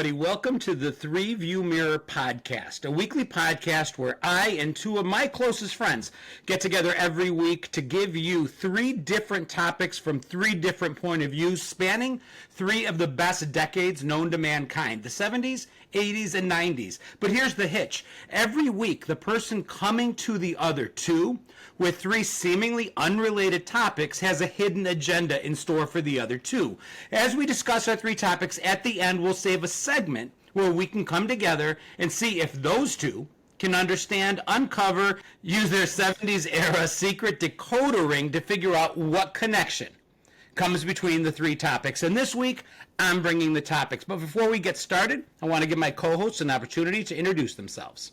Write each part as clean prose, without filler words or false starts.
everybody. Welcome to the Three View Mirror podcast, a weekly podcast where I and two of my closest friends get together every week to give you three different topics from three different point of views, spanning three of the best decades known to mankind, the 70s, 80s, and 90s. But here's the hitch. Every week, the person coming to the other two with three seemingly unrelated topics has a hidden agenda in store for the other two. As we discuss our three topics, at the end we'll save a segment where we can come together and see if those two can understand, uncover, use their 70s era secret decoder ring to figure out what connection comes between the three topics. And this week, I'm bringing the topics. But before we get started, I want to give my co-hosts an opportunity to introduce themselves.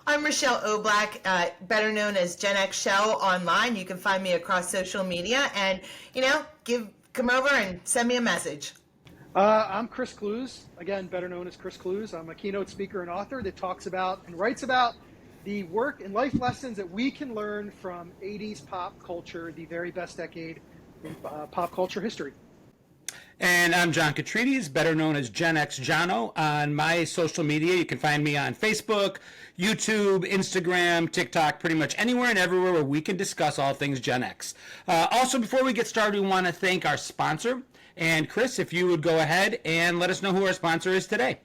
I'm Rochelle O'Black, better known as Gen X Shell online. You can find me across social media and, come over and send me a message. I'm Chris Clues, again, better known as Chris Clues. I'm a keynote speaker and author that talks about and writes about the work and life lessons that we can learn from 80s pop culture, the very best decade in pop culture history. And I'm John Catrides, better known as Gen X Jono. On my social media, you can find me on Facebook, YouTube, Instagram, TikTok, pretty much anywhere and everywhere where we can discuss all things Gen X. Also, before we get started, we want to thank our sponsor. And Chris, if you would go ahead and let us know who our sponsor is today.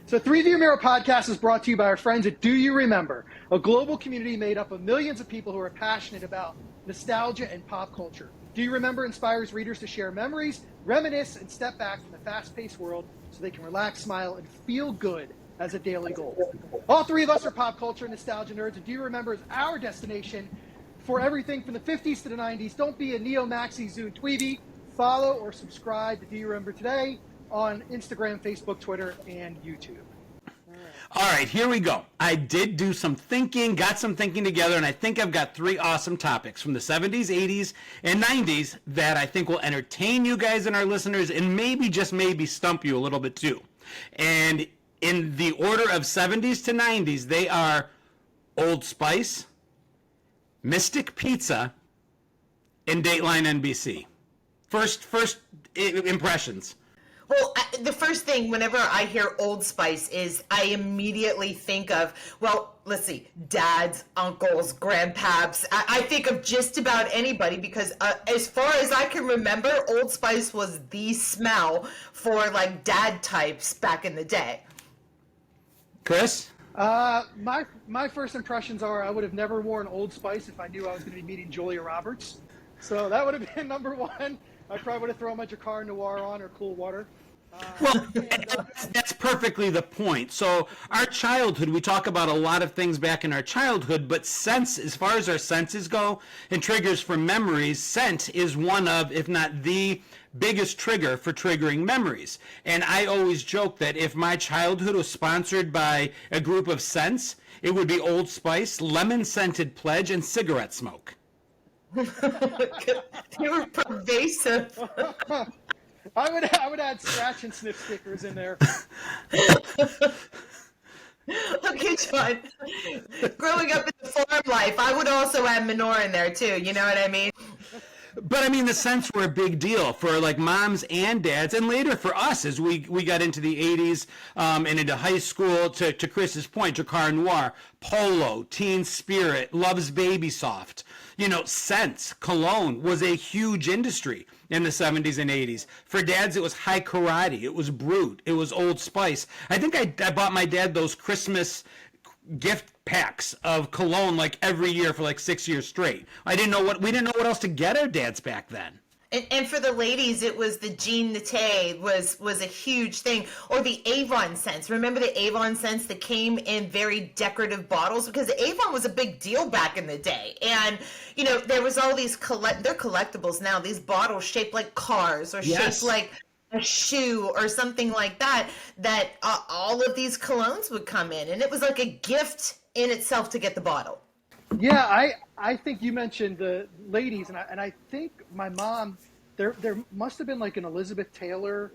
So Three View Mirror podcast is brought to you by our friends at Do You Remember, a global community made up of millions of people who are passionate about nostalgia and pop culture. Do You Remember inspires readers to share memories, reminisce, and step back from the fast-paced world so they can relax, smile, and feel good as a daily goal. All three of us are pop culture and nostalgia nerds, and Do You Remember is our destination for everything from the 50s to the 90s. Don't be a neo-maxi Zune Tweeby. Follow or subscribe to Do You Remember Today on Instagram, Facebook, Twitter, and YouTube. All right, here we go. I did do some thinking, got some thinking together, and I think I've got three awesome topics from the 70s, 80s, and 90s that I think will entertain you guys and our listeners and maybe, just maybe, stump you a little bit too. And in the order of 70s to 90s, they are Old Spice, Mystic Pizza, and Dateline NBC. First impressions. Well, the first thing whenever I hear Old Spice is I immediately think of, let's see, dads, uncles, grandpaps. I think of just about anybody because as far as I can remember, Old Spice was the smell for like dad types back in the day. Chris? My first impressions are I would have never worn Old Spice if I knew I was going to be meeting Julia Roberts. So that would have been number one. I probably would have thrown my Jacquard Noir on or Cool Water. Well, that's perfectly the point. So our childhood, we talk about a lot of things back in our childhood, but sense, as far as our senses go and triggers for memories, scent is one of, if not the biggest trigger for triggering memories. And I always joke that if my childhood was sponsored by a group of scents, it would be Old Spice, lemon-scented Pledge, and cigarette smoke. They were pervasive. I would add scratch and sniff stickers in there. Okay, John. Growing up in the farm life, I would also add Manure in there too. You know what I mean? But I mean, the scents were a big deal for like moms and dads, and later for us as we got into the 80s and into high school. To Chris's point, Jacquard Noir, Polo, Teen Spirit, Love's Baby Soft. Scents, cologne was a huge industry in the 70s and 80s. For dads, it was High Karate, it was Brute, it was Old Spice. I think I bought my dad those Christmas gift packs of cologne like every year for like 6 years straight. We didn't know what else to get our dads back then. And for the ladies, it was the Jean Naté was a huge thing, or the Avon scents. Remember the Avon scents that came in very decorative bottles, because the Avon was a big deal back in the day. And there was all these they're collectibles now. These bottles shaped like cars or shaped like a shoe or something like that. That all of these colognes would come in, and it was like a gift in itself to get the bottle. Yeah, I think you mentioned the ladies, and I think my mom, there must have been like an Elizabeth Taylor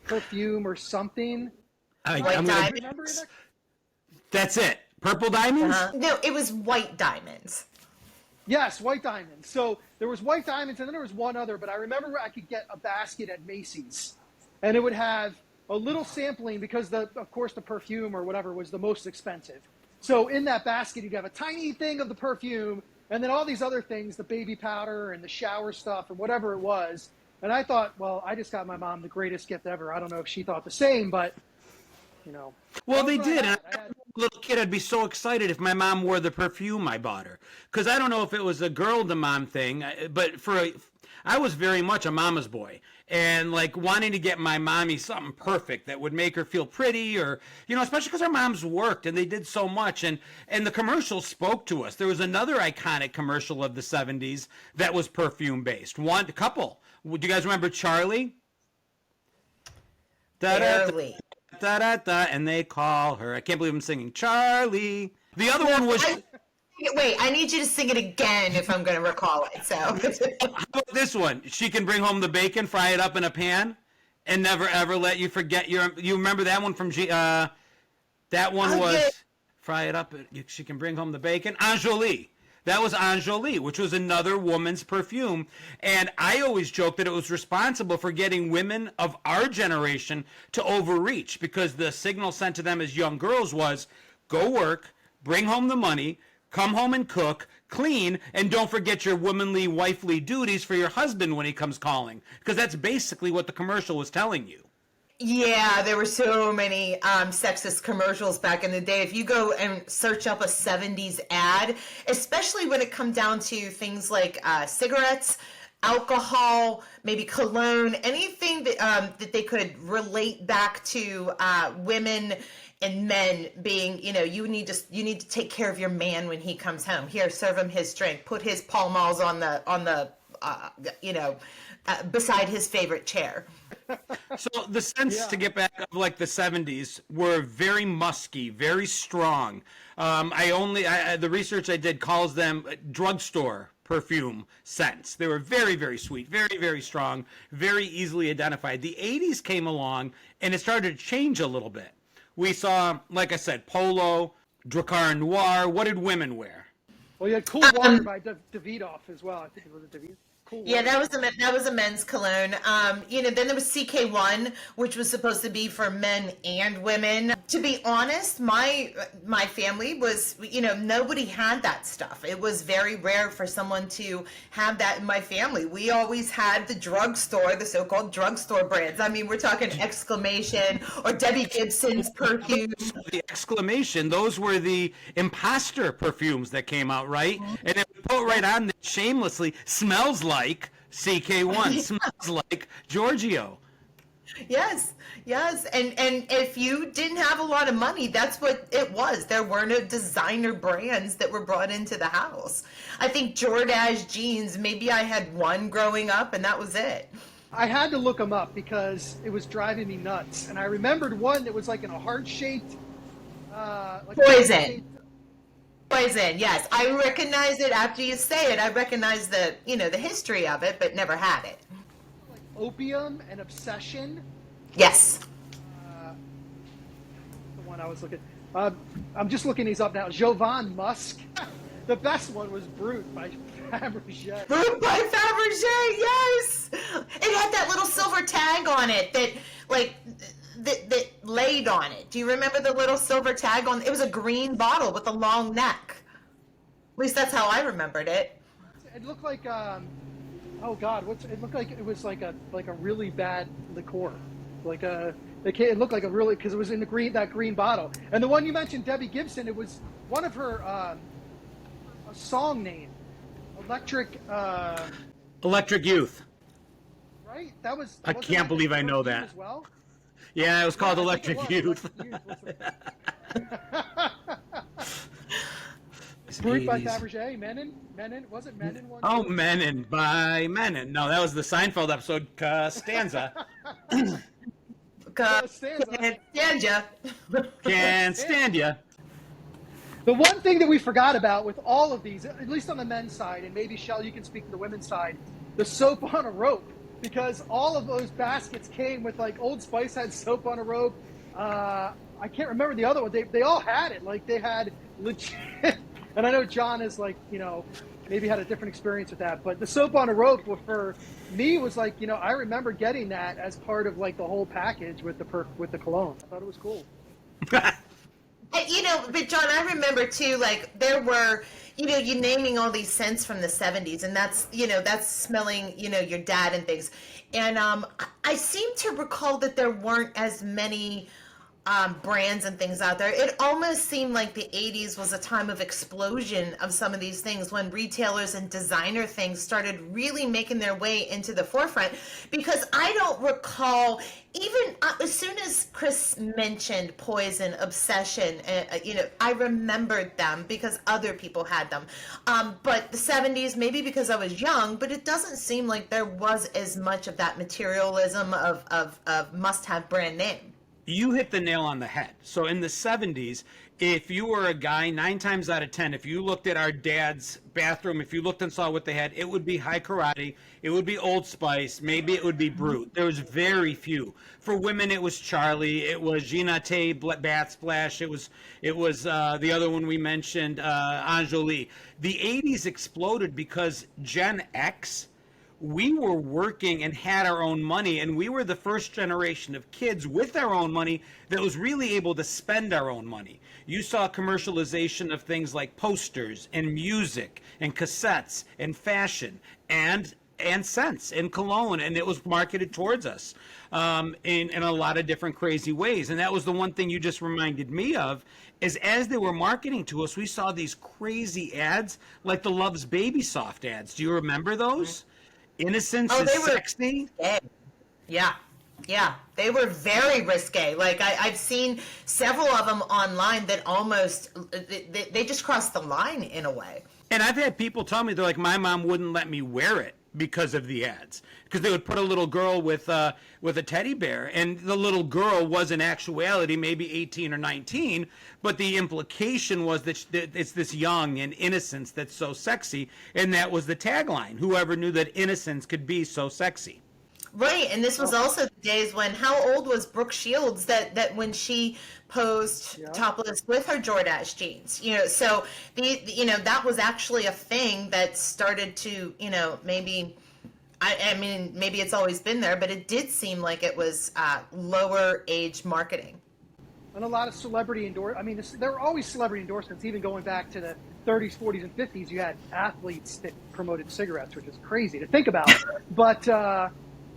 perfume or something. Remember that? That's it. Purple diamonds? No, it was white diamonds. Yes, white diamonds. So there was white diamonds, and then there was one other, but I remember I could get a basket at Macy's, and it would have a little sampling because of course the perfume or whatever was the most expensive. So in that basket, you'd have a tiny thing of the perfume and then all these other things, the baby powder and the shower stuff and whatever it was. And I thought, well, I just got my mom the greatest gift ever. I don't know if she thought the same, but, you know. Well, they did. And I had, little kid, I'd be so excited if my mom wore the perfume I bought her. Because I don't know if it was a girl to mom thing, but I was very much a mama's boy. And like wanting to get my mommy something perfect that would make her feel pretty, or, you know, especially because our moms worked and they did so much. And the commercials spoke to us. There was another iconic commercial of the 70s that was perfume based. One couple. Do you guys remember Charlie? Barely. Da, da, da, and they call her. I can't believe I'm singing Charlie. The other one was. Wait, I need you to sing it again if I'm going to recall it. So. How about this one? She can bring home the bacon, fry it up in a pan, and never ever let you forget your. You remember that one from That one was yeah. Fry it up. She can bring home the bacon. Anjali. That was Anjali, which was another woman's perfume. And I always joke that it was responsible for getting women of our generation to overreach, because the signal sent to them as young girls was, go work, bring home the money, come home and cook, clean, and don't forget your womanly, wifely duties for your husband when he comes calling. Because that's basically what the commercial was telling you. Yeah, there were so many sexist commercials back in the day. If you go and search up a 70s ad, especially when it comes down to things like cigarettes, alcohol, maybe cologne, anything that they could relate back to women and men being, you know, you need to take care of your man when he comes home. Here, serve him his drink, put his Pall Malls on the beside his favorite chair. So the scents, to get back of like the 70s, were very musky, very strong. The research I did calls them drugstore perfume scents. They were very, very sweet, very, very strong, very easily identified. The 80s came along and it started to change a little bit. We saw, like I said, Polo, Drakkar Noir. What did women wear? well, you had Cool Water by Davidoff as well. I think it was a Davidoff. Cool Yeah, Water. that was a men's cologne. Then there was CK1, which was supposed to be for men and women. To be honest, my family was, nobody had that stuff. It was very rare for someone to have that in my family. We always had the drugstore, the so-called drugstore brands. I mean, we're talking Exclamation or Debbie Gibson's perfume. The Exclamation, those were the imposter perfumes that came out, right? And it would put right on there shamelessly, smells like CK1, smells like Giorgio. Yes. And if you didn't have a lot of money, that's what it was. There were no designer brands that were brought into the house. I think Jordache jeans, maybe I had one growing up and that was it. I had to look them up because it was driving me nuts. And I remembered one that was like in a heart-shaped... Poison, yes. I recognize it after you say it. I recognize the history of it, but never had it. like Opium and Obsession. Yes. The one I was looking... I'm just looking these up now. Jovan Musk. The best one was Brut by Fabergé. Brut by Fabergé, yes! It had that little silver tag on it that laid on it. Do you remember the little silver tag on it? Was a green bottle with a long neck. At least that's how I remembered it. It looked like it looked like it was like a really bad liqueur. It looked like a really, because it was in that green bottle. And the one you mentioned, Debbie Gibson, it was one of her a song name, Electric Youth. right? That was. I can't believe I know that. As well? Yeah, it was called I Electric think it was. Youth. Brut by Fabergé, Menon, was it Menon one? Oh, Menon by Menon. No, that was the Seinfeld episode, Stanza. Can't stand ya. Can't stand ya. The one thing that we forgot about with all of these, at least on the men's side, and maybe Shell, you can speak to the women's side, the soap on a rope. Because all of those baskets came with, like, Old Spice had soap on a rope. I can't remember the other one. They all had it. Like, they had legit. And I know John is, like, maybe had a different experience with that. But the soap on a rope for me was like, I remember getting that as part of like the whole package with the cologne. I thought it was cool. But John, I remember too, like there were, you naming all these scents from the 70s, and that's smelling, your dad and things. And I seem to recall that there weren't as many brands and things out there. It almost seemed like the 80s was a time of explosion of some of these things when retailers and designer things started really making their way into the forefront, because I don't recall, even as soon as Chris mentioned Poison, Obsession, I remembered them because other people had them. But the 70s, maybe because I was young, but it doesn't seem like there was as much of that materialism of must-have brand name. You hit the nail on the head. So in the 70s, if you were a guy, 9 times out of 10, if you looked at our dad's bathroom, if you looked and saw what they had, it would be High Karate, it would be Old Spice, maybe it would be Brute. There was very few. For women, it was Charlie, it was Ginate, Bath Splash, it was the other one we mentioned, Anjali. The 80s exploded because Gen X, we were working and had our own money, and we were the first generation of kids with our own money that was really able to spend our own money. You saw commercialization of things like posters and music and cassettes and fashion and scents and cologne, and it was marketed towards us in a lot of different crazy ways. And that was the one thing you just reminded me of, is as they were marketing to us, we saw these crazy ads like the Love's Baby Soft ads. Do you remember those? Innocence is sexy. Yeah. They were very risque. Like I've seen several of them online that almost, they just crossed the line in a way. And I've had people tell me, they're like, my mom wouldn't let me wear it because of the ads, because they would put a little girl with a teddy bear, and the little girl was in actuality maybe 18 or 19, but the implication was that it's this young and innocence that's so sexy, and that was the tagline. Whoever knew that innocence could be so sexy. Right, and this was also the days when, how old was Brooke Shields that when she posed topless with her Jordache jeans? So that was actually a thing that started to, maybe, I mean, maybe it's always been there, but it did seem like it was lower age marketing. And a lot of celebrity there were always celebrity endorsements, even going back to the 30s, 40s, and 50s. You had athletes that promoted cigarettes, which is crazy to think about.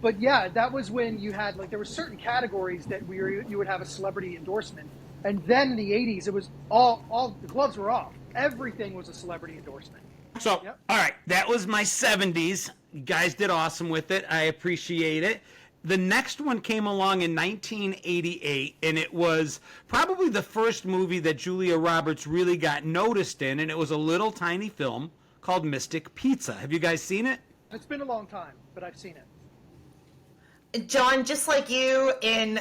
But yeah, that was when you had, like, there were certain categories that you would have a celebrity endorsement. And then in the 80s, it was all the gloves were off. Everything was a celebrity endorsement. So, All right, that was my 70s. You guys did awesome with it. I appreciate it. The next one came along in 1988, and it was probably the first movie that Julia Roberts really got noticed in, and it was a little tiny film called Mystic Pizza. Have you guys seen it? It's been a long time, but I've seen it. John, just like you, in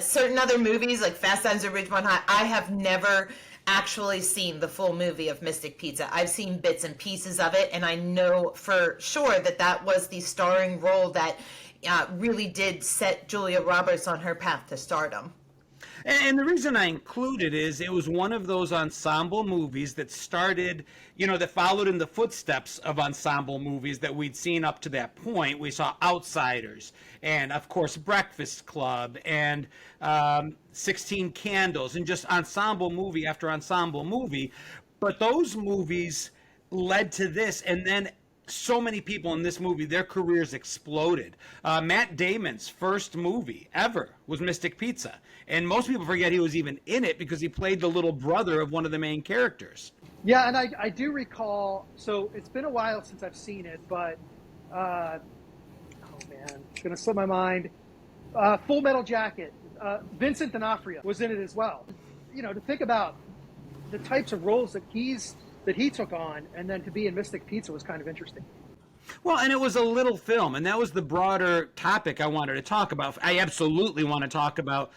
certain other movies like Fast Times at Ridgemont High, I have never actually seen the full movie of Mystic Pizza. I've seen bits and pieces of it, and I know for sure that was the starring role that really did set Julia Roberts on her path to stardom. And the reason I include it is it was one of those ensemble movies that started, that followed in the footsteps of ensemble movies that we'd seen up to that point. We saw Outsiders and, of course, Breakfast Club and 16 Candles, and just ensemble movie after ensemble movie. But those movies led to this, and then so many people in this movie, their careers exploded. Matt Damon's first movie ever was Mystic Pizza. And most people forget he was even in it because he played the little brother of one of the main characters. Yeah, and I do recall, so it's been a while since I've seen it, but, oh man, it's going to slip my mind. Full Metal Jacket, Vincent D'Onofrio was in it as well. To think about the types of roles that he took on, and then to be in Mystic Pizza was kind of interesting. Well, and it was a little film, and that was the broader topic I wanted to talk about. I absolutely want to talk about,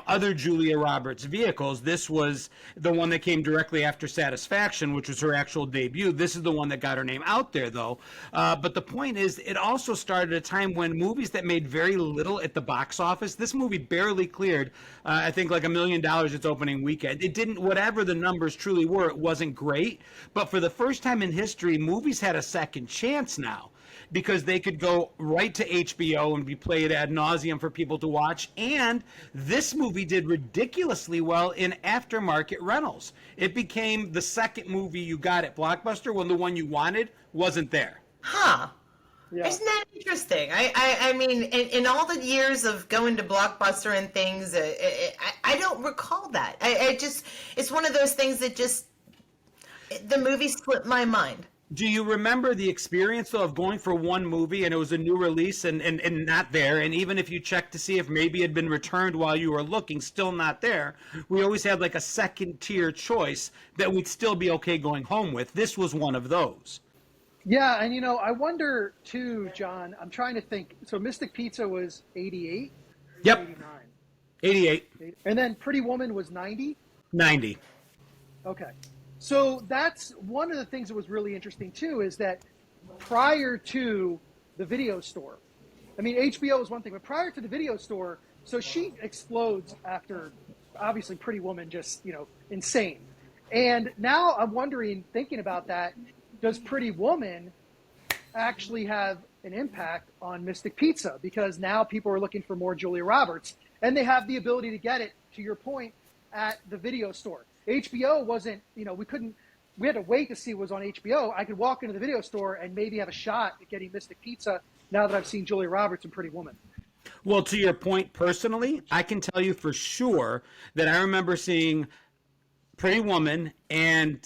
other Julia Roberts vehicles. This was the one that came directly after Satisfaction, which was her actual debut. This is the one that got her name out there, though. But the point is, it also started at a time when movies that made very little at the box office, this movie barely cleared, I think, like $1 million its opening weekend. It didn't, whatever the numbers truly were, it wasn't great. But for the first time in history, movies had a second chance now, because they could go right to HBO and be played ad nauseum for people to watch. And this movie did ridiculously well in aftermarket rentals. It became the second movie you got at Blockbuster when the one you wanted wasn't there. Huh. Yeah. Isn't that interesting? I mean, in all the years of going to Blockbuster and things, I don't recall that. It's one of those things that just, the movie slipped my mind. Do you remember the experience, though, of going for one movie and it was a new release and not there? And even if you checked to see if maybe it had been returned while you were looking, still not there, we always had like a second tier choice that we'd still be okay going home with. This was one of those. Yeah, and I wonder too, John, I'm trying to think. So Mystic Pizza was 88? Yep. 89. 88. And then Pretty Woman was 90? 90. Okay. So that's one of the things that was really interesting too, is that prior to the video store, I mean, HBO is one thing, but prior to the video store, so she explodes after, obviously, Pretty Woman, just, insane. And now I'm wondering, thinking about that, does Pretty Woman actually have an impact on Mystic Pizza? Because now people are looking for more Julia Roberts, and they have the ability to get it, to your point, at the video store. HBO wasn't, we had to wait to see what was on HBO. I could walk into the video store and maybe have a shot at getting Mystic Pizza now that I've seen Julia Roberts and Pretty Woman. Well, to your point personally, I can tell you for sure that I remember seeing Pretty Woman and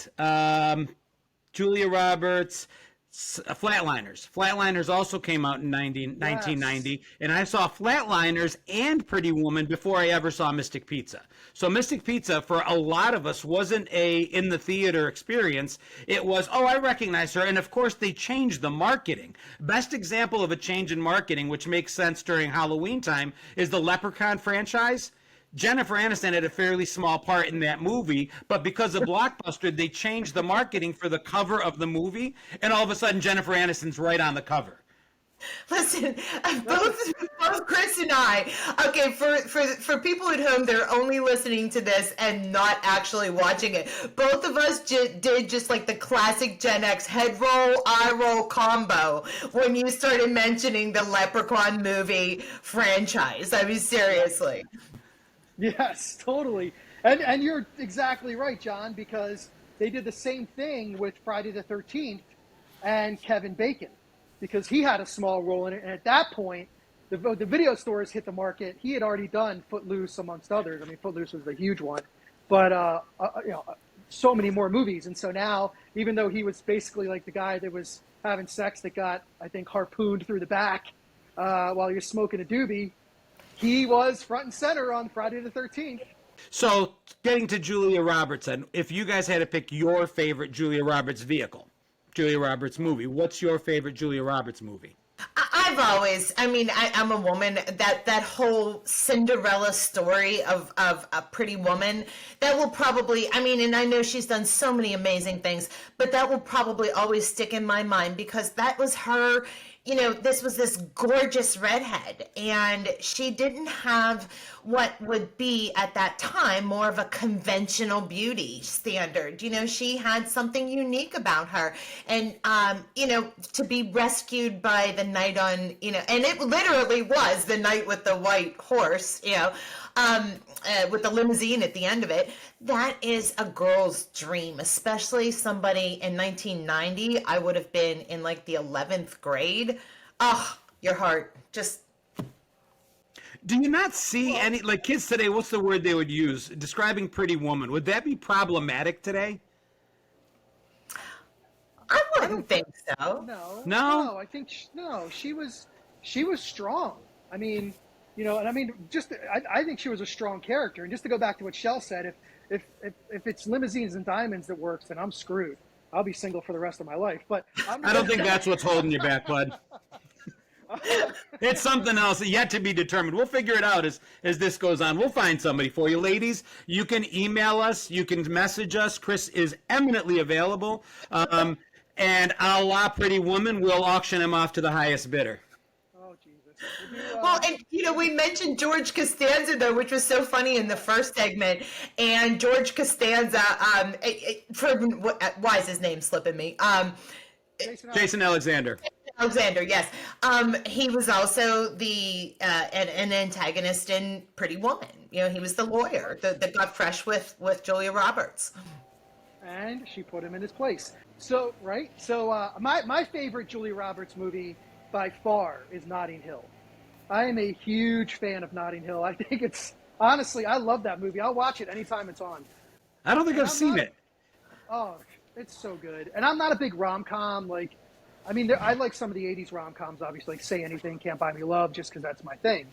Julia Roberts, Flatliners. Flatliners also came out in 1990, and I saw Flatliners and Pretty Woman before I ever saw Mystic Pizza. So Mystic Pizza, for a lot of us, wasn't a in the theater experience. It was, oh, I recognize her. And of course, they changed the marketing. Best example of a change in marketing, which makes sense during Halloween time, is the Leprechaun franchise. Jennifer Aniston had a fairly small part in that movie, but because of Blockbuster, they changed the marketing for the cover of the movie, and all of a sudden Jennifer Aniston's right on the cover. Listen, both Chris and I, okay, for people at home that are only listening to this and not actually watching it, both of us did just like the classic Gen X head roll, eye roll combo when you started mentioning the Leprechaun movie franchise. I mean, seriously. Yes, totally. And you're exactly right, John, because they did the same thing with Friday the 13th and Kevin Bacon, because he had a small role in it. And at that point, the video stores hit the market. He had already done Footloose, amongst others. I mean, Footloose was a huge one. But, so many more movies. And so now, even though he was basically like the guy that was having sex that got, I think, harpooned through the back while he was smoking a doobie, he was front and center on Friday the 13th. So, getting to Julia Roberts, and if you guys had to pick your favorite Julia Roberts vehicle, Julia Roberts movie, what's your favorite Julia Roberts movie? I've always, I'm a woman, that whole Cinderella story of a Pretty Woman, that will probably, and I know she's done so many amazing things, but that will probably always stick in my mind, because that was her. This was this gorgeous redhead, and she didn't have what would be at that time more of a conventional beauty standard. She had something unique about her, and to be rescued by the knight on, and it literally was the knight with the white horse, with the limousine at the end of it. That is a girl's dream, especially somebody in 1990. I would have been in like the 11th grade. Oh, your heart just. Do you not see any, like kids today, what's the word they would use describing Pretty Woman? Would that be problematic today? I wouldn't think so. No. I think she was strong. I think she was a strong character. And just to go back to what Shell said, if it's limousines and diamonds that works, then I'm screwed. I'll be single for the rest of my life. But I don't think that's what's holding you back, bud. It's something else yet to be determined. We'll figure it out as this goes on. We'll find somebody for you. Ladies, you can email us. You can message us. Chris is eminently available. And a la Pretty Woman, we'll auction him off to the highest bidder. Oh, Jesus. Well, and we mentioned George Costanza though, which was so funny in the first segment. And George Costanza, why is his name slipping me? Jason Alexander. Alexander, yes. He was also an antagonist in Pretty Woman. He was the lawyer that got fresh with Julia Roberts. And she put him in his place. So, right? So, my favorite Julia Roberts movie by far is Notting Hill. I am a huge fan of Notting Hill. I think honestly, I love that movie. I'll watch it anytime it's on. I don't think I've seen it. Oh, it's so good. And I'm not a big rom-com, I like some of the 80s rom-coms, obviously, like Say Anything, Can't Buy Me Love, just because that's my thing.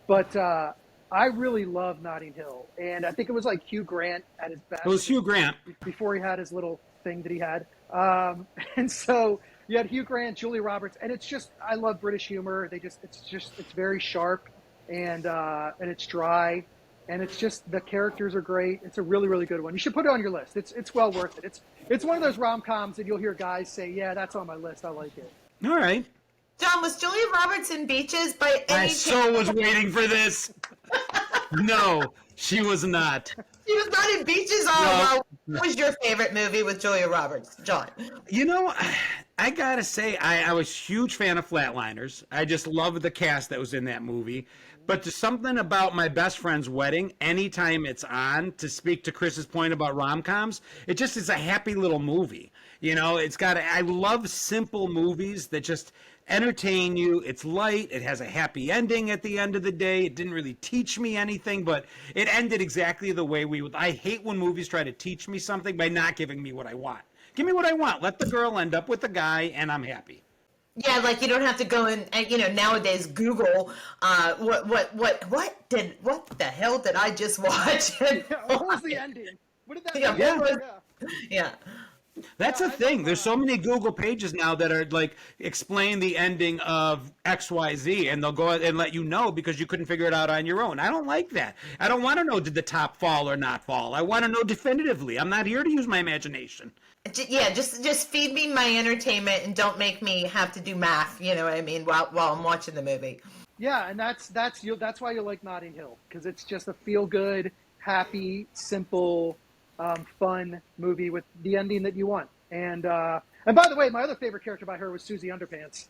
But I really love Notting Hill. And I think it was like Hugh Grant at his best. It was Hugh Grant. Before he had his little thing that he had. And so you had Hugh Grant, Julia Roberts, and I love British humor. It's very sharp and it's dry. And it's just, the characters are great. It's a really, really good one. You should put it on your list. It's well worth it. It's one of those rom-coms that you'll hear guys say, yeah, that's on my list. I like it. All right. John, was Julia Roberts in Beaches by any chance? I so was waiting for this. No, she was not. She was not in Beaches? Oh, no. What was your favorite movie with Julia Roberts, John? I gotta say, I was a huge fan of Flatliners. I just loved the cast that was in that movie. But there's something about My Best Friend's Wedding, anytime it's on, to speak to Chris's point about rom-coms, it just is a happy little movie. I love simple movies that just entertain you. It's light. It has a happy ending at the end of the day. It didn't really teach me anything, but it ended exactly the way I hate when movies try to teach me something by not giving me what I want. Give me what I want. Let the girl end up with the guy, and I'm happy. Yeah, like you don't have to go and nowadays Google what the hell did I just watch? What was the ending? What did that Yeah. That's a thing. There's so many Google pages now that are like explain the ending of XYZ, and they'll go and let you know because you couldn't figure it out on your own. I don't like that. I don't want to know did the top fall or not fall. I want to know definitively. I'm not here to use my imagination. Yeah, just feed me my entertainment and don't make me have to do math. You know what I mean? While I'm watching the movie. Yeah, and that's why you like Notting Hill, because it's just a feel-good, happy, simple, fun movie with the ending that you want. And by the way, my other favorite character by her was Susie Underpants,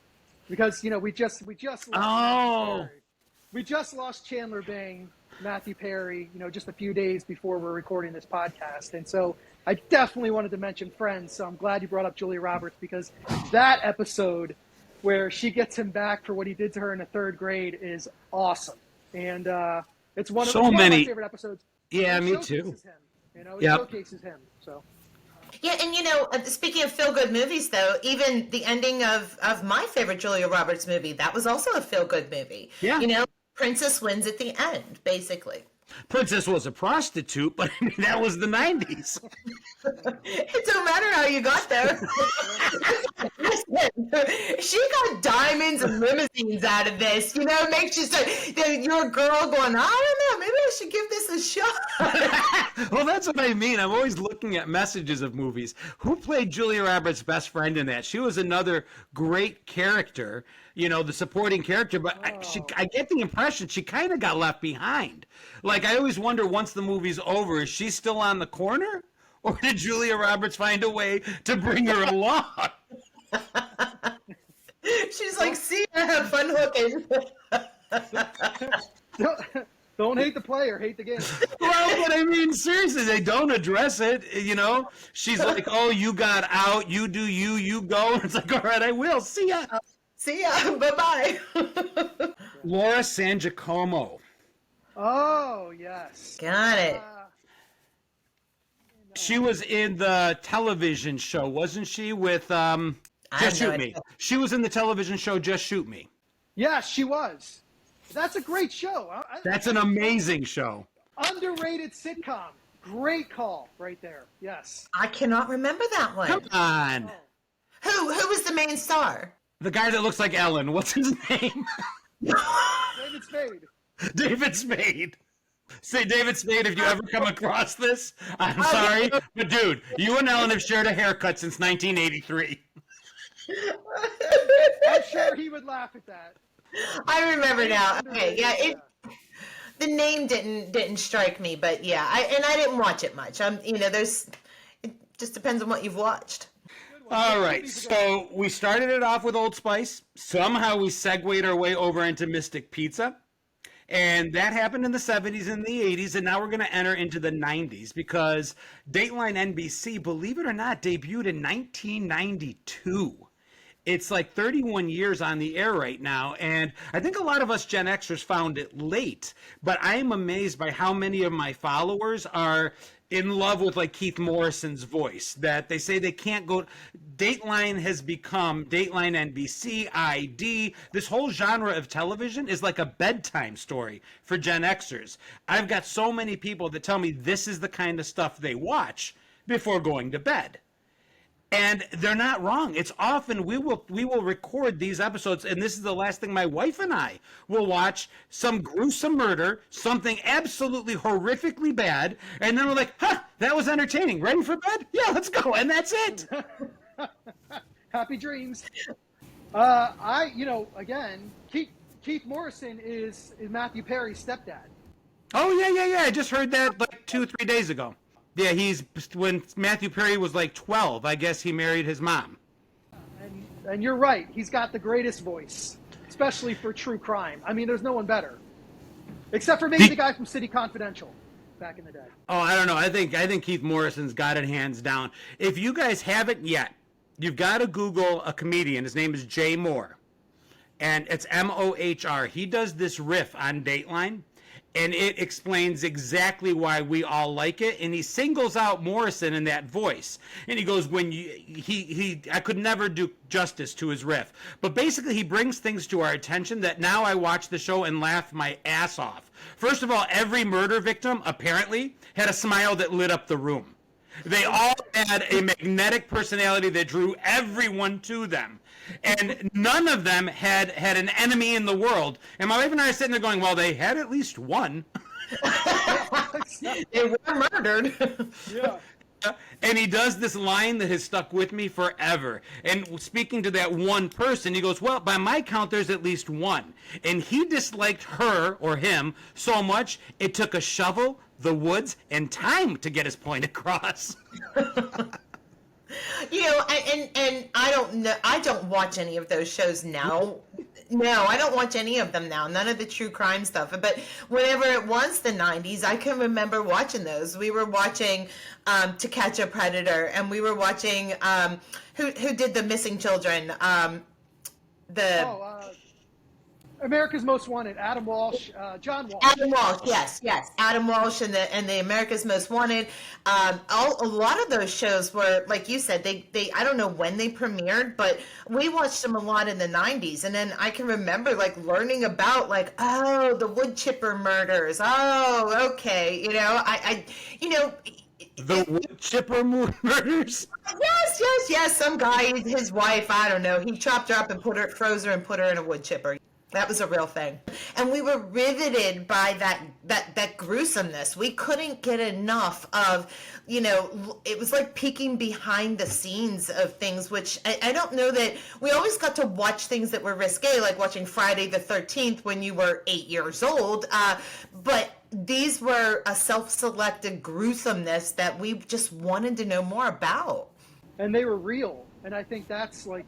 because we just lost Chandler Bing, Matthew Perry, just a few days before we're recording this podcast, and so I definitely wanted to mention Friends. So I'm glad you brought up Julia Roberts, because that episode where she gets him back for what he did to her in the third grade is awesome, and it's one of my favorite episodes. Yeah, me too. It showcases him. So. Yeah, and speaking of feel-good movies, though, even the ending of my favorite Julia Roberts movie, that was also a feel-good movie. Yeah. Princess wins at the end, basically. Princess was a prostitute, but that was the 90s. It don't matter how you got there. She got diamonds and limousines out of this. It makes you say, you're a girl going, I don't know, maybe I should give this a shot. Well, that's what I mean. I'm always looking at messages of movies. Who played Julia Roberts' best friend in that? She was another great character, the supporting character, but I get the impression she kind of got left behind. Like, I always wonder, once the movie's over, is she still on the corner? Or did Julia Roberts find a way to bring her along? She's like, see, I have fun hooking. Don't hate the player, hate the game. Well, but I mean, seriously, they don't address it, She's like, oh, you got out, you do you go. And it's like, all right, I will. See ya. See ya. Bye-bye. Laura San Giacomo. Oh, yes. Got it. She was in the television show, wasn't she, with Just Shoot Me? She was in the television show Just Shoot Me. Yes, she was. That's a great show. That's an amazing show. Underrated sitcom. Great call right there. Yes. I cannot remember that one. Come on. Oh, Who was the main star? The guy that looks like Ellen. What's his name? David Spade. David Spade. Say, David Spade, if you ever come across this, I'm sorry, but dude, you and Ellen have shared a haircut since 1983. I'm sure he would laugh at that. I remember now. Okay, yeah, the name didn't strike me, but yeah, I didn't watch it much. It just depends on what you've watched. All right, so we started it off with Old Spice. Somehow we segued our way over into Mystic Pizza. And that happened in the 70s and the 80s, and now we're going to enter into the 90s because Dateline NBC, believe it or not, debuted in 1992. It's like 31 years on the air right now, and I think a lot of us Gen Xers found it late, but I am amazed by how many of my followers are in love with like Keith Morrison's voice, that they say they can't go. Dateline has become Dateline NBC, ID. This whole genre of television is like a bedtime story for Gen Xers. I've got so many people that tell me this is the kind of stuff they watch before going to bed. And they're not wrong. It's often we will record these episodes, and this is the last thing my wife and I will watch, some gruesome murder, something absolutely horrifically bad, and then we're like, that was entertaining. Ready for bed? Yeah, let's go. And that's it. Happy dreams. Again, Keith Morrison is Matthew Perry's stepdad. Oh, yeah. I just heard that like 2-3 days ago. Yeah, when Matthew Perry was like 12, I guess he married his mom. And you're right. He's got the greatest voice, especially for true crime. I mean, there's no one better. Except for maybe the guy from City Confidential back in the day. Oh, I don't know. I think Keith Morrison's got it hands down. If you guys haven't yet, you've got to Google a comedian. His name is Jay Mohr. And it's Mohr. He does this riff on Dateline. And it explains exactly why we all like it. And he singles out Morrison in that voice. And he goes, I could never do justice to his riff. But basically he brings things to our attention that now I watch the show and laugh my ass off. First of all, every murder victim apparently had a smile that lit up the room. They all had a magnetic personality that drew everyone to them. And none of them had an enemy in the world. And my wife and I are sitting there going, well, they had at least one. They were murdered. Yeah. And he does this line that has stuck with me forever. And speaking to that one person, he goes, well, by my count, there's at least one. And he disliked her or him so much, it took a shovel, the woods, and time to get his point across. And I don't know. I don't watch any of those shows now. No, I don't watch any of them now. None of the true crime stuff. But whenever it was the 90s, I can remember watching those. We were watching To Catch a Predator, and we were watching who did the missing children. America's Most Wanted, Adam Walsh, John Walsh. Adam Walsh, yes, Adam Walsh and the America's Most Wanted. A lot of those shows were, like you said, they I don't know when they premiered, but we watched them a lot in the 90s, and then I can remember like learning about like, the wood chipper murders. Oh, okay, The wood chipper murders? Yes. Some guy, his wife, I don't know, he chopped her up and froze her and put her in a wood chipper. That was a real thing. And we were riveted by that gruesomeness. We couldn't get enough of, it was like peeking behind the scenes of things, which I don't know that we always got to watch things that were risque, like watching Friday the 13th when you were 8 years old. But these were a self-selected gruesomeness that we just wanted to know more about. And they were real. And I think that's like,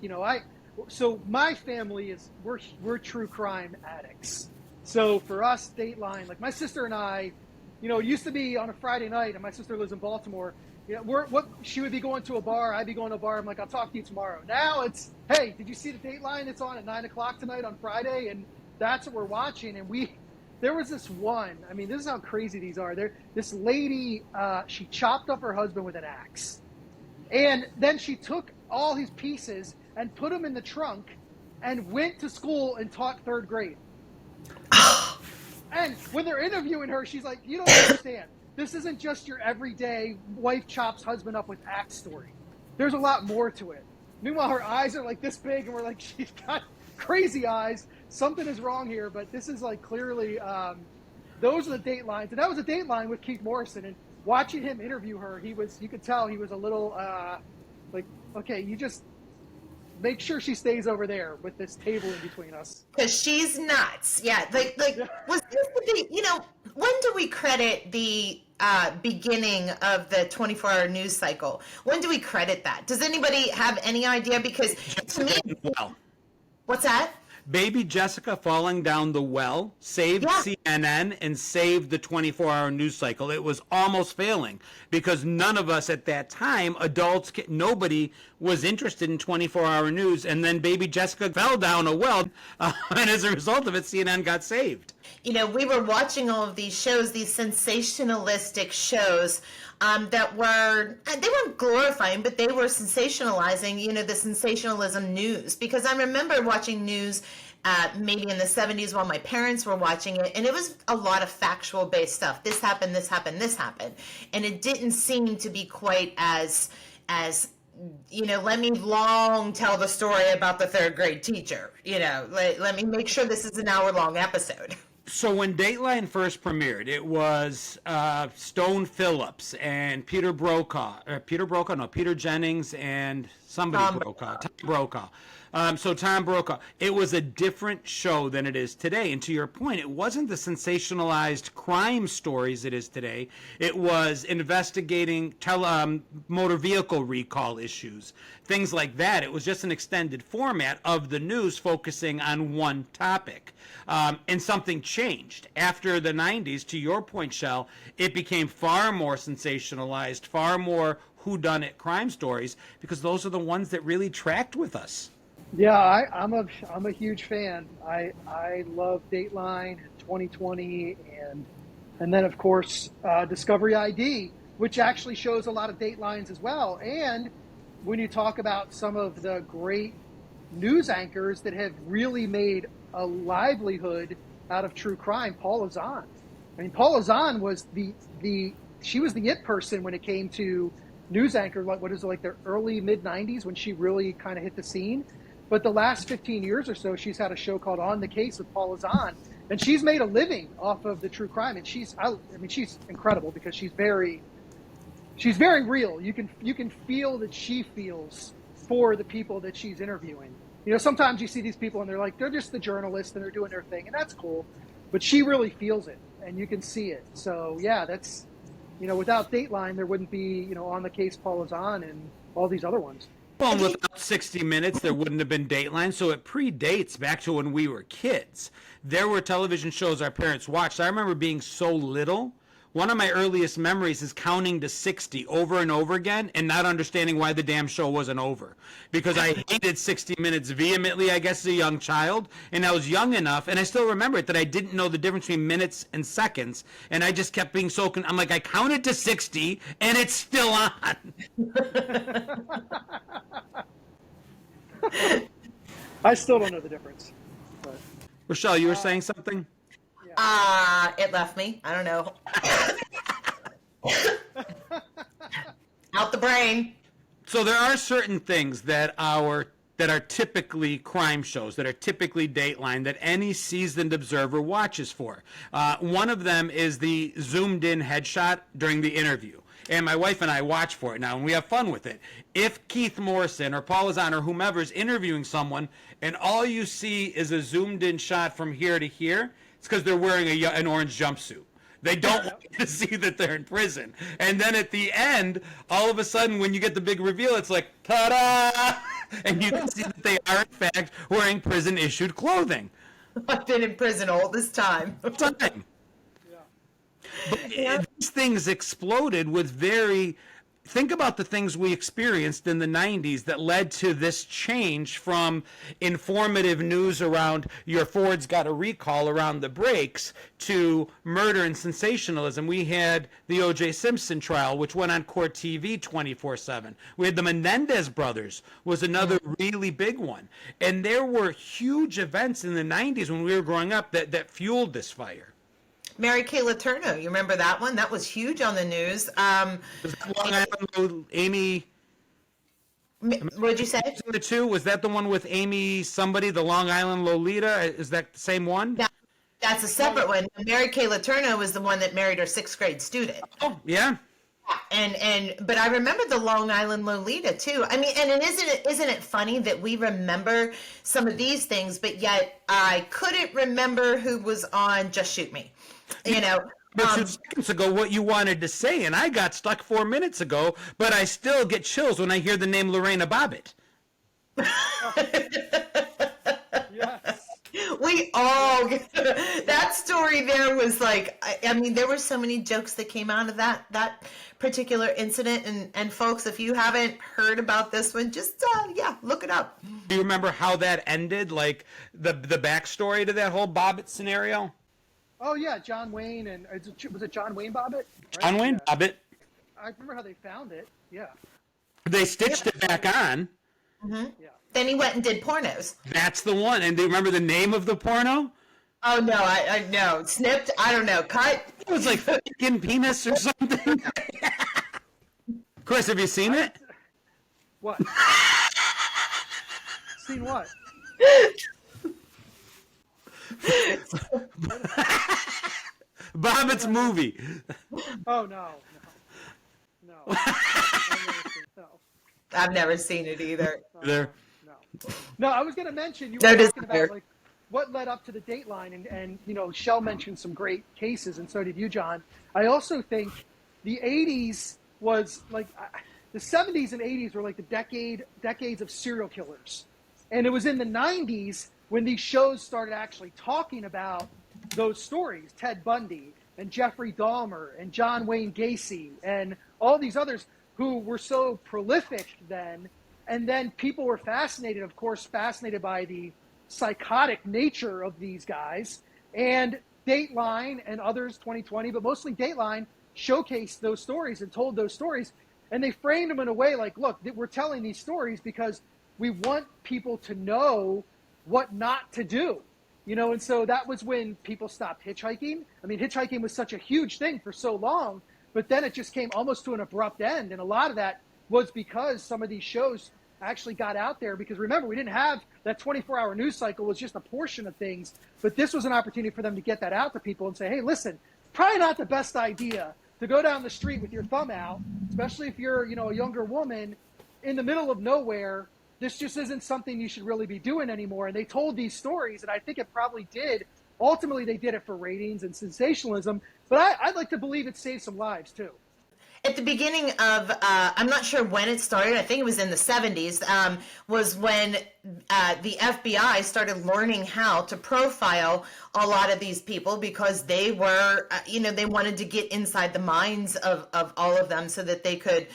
so my family we're true crime addicts. So for us, Dateline, like my sister and I, it used to be on a Friday night, and my sister lives in Baltimore. She would be going to a bar, I'd be going to a bar. I'm like, I'll talk to you tomorrow. Now it's, hey, did you see the Dateline? It's on at 9:00 tonight on Friday, and that's what we're watching. And there was this one. I mean, this is how crazy these are. This lady, she chopped up her husband with an axe, and then she took all his pieces and put them in the trunk and went to school and taught 3rd grade. And when they're interviewing her, she's like, you don't understand. this isn't just your everyday wife chops husband up with axe story. There's a lot more to it. Meanwhile, her eyes are like this big, and we're like, she's got crazy eyes. Something is wrong here, but this is like clearly, those are the datelines. And that was a dateline with Keith Morrison. And watching him interview her, you could tell he was a little like, okay, you just make sure she stays over there with this table in between us. Because she's nuts. Yeah. Was this when do we credit the beginning of the 24-hour news cycle? When do we credit that? Does anybody have any idea? Because to me, what's that? Baby Jessica falling down the well saved CNN and saved the 24-hour news cycle. It was almost failing because none of us at that time, adults, nobody was interested in 24-hour news. And then Baby Jessica fell down a well, and as a result of it, CNN got saved. We were watching all of these shows, these sensationalistic shows that they weren't glorifying, but they were sensationalizing, the sensationalism news. Because I remember watching news maybe in the 70s while my parents were watching it, and it was a lot of factual based stuff. This happened, this happened, this happened. And it didn't seem to be quite as let me long tell the story about the third grade teacher. Let me make sure this is an hour-long episode. So when Dateline first premiered, it was Stone Phillips and Peter Jennings and somebody Tom Brokaw. Tom Brokaw. It was a different show than it is today. And to your point, it wasn't the sensationalized crime stories it is today. It was investigating motor vehicle recall issues, things like that. It was just an extended format of the news focusing on one topic. And something changed. After the 90s, to your point, Shell, it became far more sensationalized, far more whodunit crime stories, because those are the ones that really tracked with us. Yeah, I'm a huge fan. I love Dateline and 2020 and then of course Discovery ID, which actually shows a lot of Datelines as well. And when you talk about some of the great news anchors that have really made a livelihood out of true crime, Paula Zahn. I mean, Paula Zahn was she was the it person when it came to news anchor. What is it, like the early mid 90s when she really kind of hit the scene. But the last 15 years or so, she's had a show called On the Case with Paula Zahn, and she's made a living off of the true crime. And she's incredible because she's very real. You can feel that she feels for the people that she's interviewing. Sometimes you see these people and they're just the journalists and they're doing their thing, and that's cool. But she really feels it, and you can see it. So yeah, that's without Dateline, there wouldn't be On the Case Paula Zahn and all these other ones. Well, and without 60 Minutes, there wouldn't have been Dateline, so it predates back to when we were kids. There were television shows our parents watched. I remember being so little. One of my earliest memories is counting to 60 over and over again and not understanding why the damn show wasn't over. Because I hated 60 Minutes vehemently, I guess, as a young child. And I was young enough, and I still remember it, that I didn't know the difference between minutes and seconds. And I just kept being so... I'm like, I counted to 60, and it's still on. I still don't know the difference. But, Rochelle, you were saying something? It left me. I don't know. Out the brain. So there are certain things that are typically crime shows, that are typically Dateline, that any seasoned observer watches for. One of them is the zoomed-in headshot during the interview. And my wife and I watch for it now, and we have fun with it. If Keith Morrison or Paula Zahn or whomever is interviewing someone, and all you see is a zoomed-in shot from here to here, it's because they're wearing an orange jumpsuit. They don't want you to see that they're in prison. And then at the end, all of a sudden, when you get the big reveal, it's like, ta-da! And you can see that they are, in fact, wearing prison-issued clothing. I've been in prison all this time. Time. But these things exploded with think about the things we experienced in the 90s that led to this change from informative news around your Ford's got a recall around the brakes to murder and sensationalism. We had the O.J. Simpson trial, which went on court TV 24/7. We had the Menendez brothers was another really big one. And there were huge events in the 90s when we were growing up that fueled this fire. Mary Kay Letourneau. You remember that one? That was huge on the news. Was that Long Island Amy? What'd you say? The two, was that the one with Amy somebody, the Long Island Lolita? Is that the same one? That's a separate one. Mary Kay Letourneau was the one that married her 6th grade student. Oh, yeah. But I remember the Long Island Lolita too. I mean, and isn't it funny that we remember some of these things, but yet I couldn't remember who was on Just Shoot Me. You know. But 2 seconds ago, what you wanted to say, and I got stuck 4 minutes ago, but I still get chills when I hear the name Lorena Bobbitt. Yes. We all that story there was like, I mean, there were so many jokes that came out of that particular incident, and folks, if you haven't heard about this one, just look it up. Do you remember how that ended? Like the backstory to that whole Bobbitt scenario? Oh yeah, John Wayne and was it John Wayne Bobbitt? Right? John Wayne Bobbitt. I remember how they found it. Yeah. They stitched it back on. Yeah. Then he went and did pornos. That's the one. And do you remember the name of the porno? Oh no, I know. Snipped, I don't know, cut. It was like fucking penis or something. Chris, have you seen it? What? Seen what? Bobbitt's movie. Oh no. I've never seen it either. There. No, I was going to mention you No were talking desire. about like what led up to the Dateline, and you know, Shell mentioned some great cases, and so did you, John. I also think the '80s was like the '70s and '80s were like the decades of serial killers, and it was in the '90s when these shows started actually talking about those stories, Ted Bundy and Jeffrey Dahmer and John Wayne Gacy and all these others who were so prolific then. And then people were fascinated, of course, by the psychotic nature of these guys. And Dateline and others, 2020, but mostly Dateline, showcased those stories and told those stories. And they framed them in a way like, look, we're telling these stories because we want people to know what not to do. You know, and so that was when people stopped hitchhiking. I mean, hitchhiking was such a huge thing for so long, but then it just came almost to an abrupt end. And a lot of that was because some of these shows actually got out there, because remember, we didn't have that 24-hour news cycle, was just a portion of things, but this was an opportunity for them to get that out to people and say, hey, listen, probably not the best idea to go down the street with your thumb out, especially if you're, you know, a younger woman in the middle of nowhere. This just isn't something you should really be doing anymore. And they told these stories, and I think it probably did. Ultimately, they did it for ratings and sensationalism, but I'd like to believe it saved some lives too. At the beginning of, I'm not sure when it started, I think it was in the 70s, was when the FBI started learning how to profile a lot of these people, because they were, they wanted to get inside the minds of all of them so that they could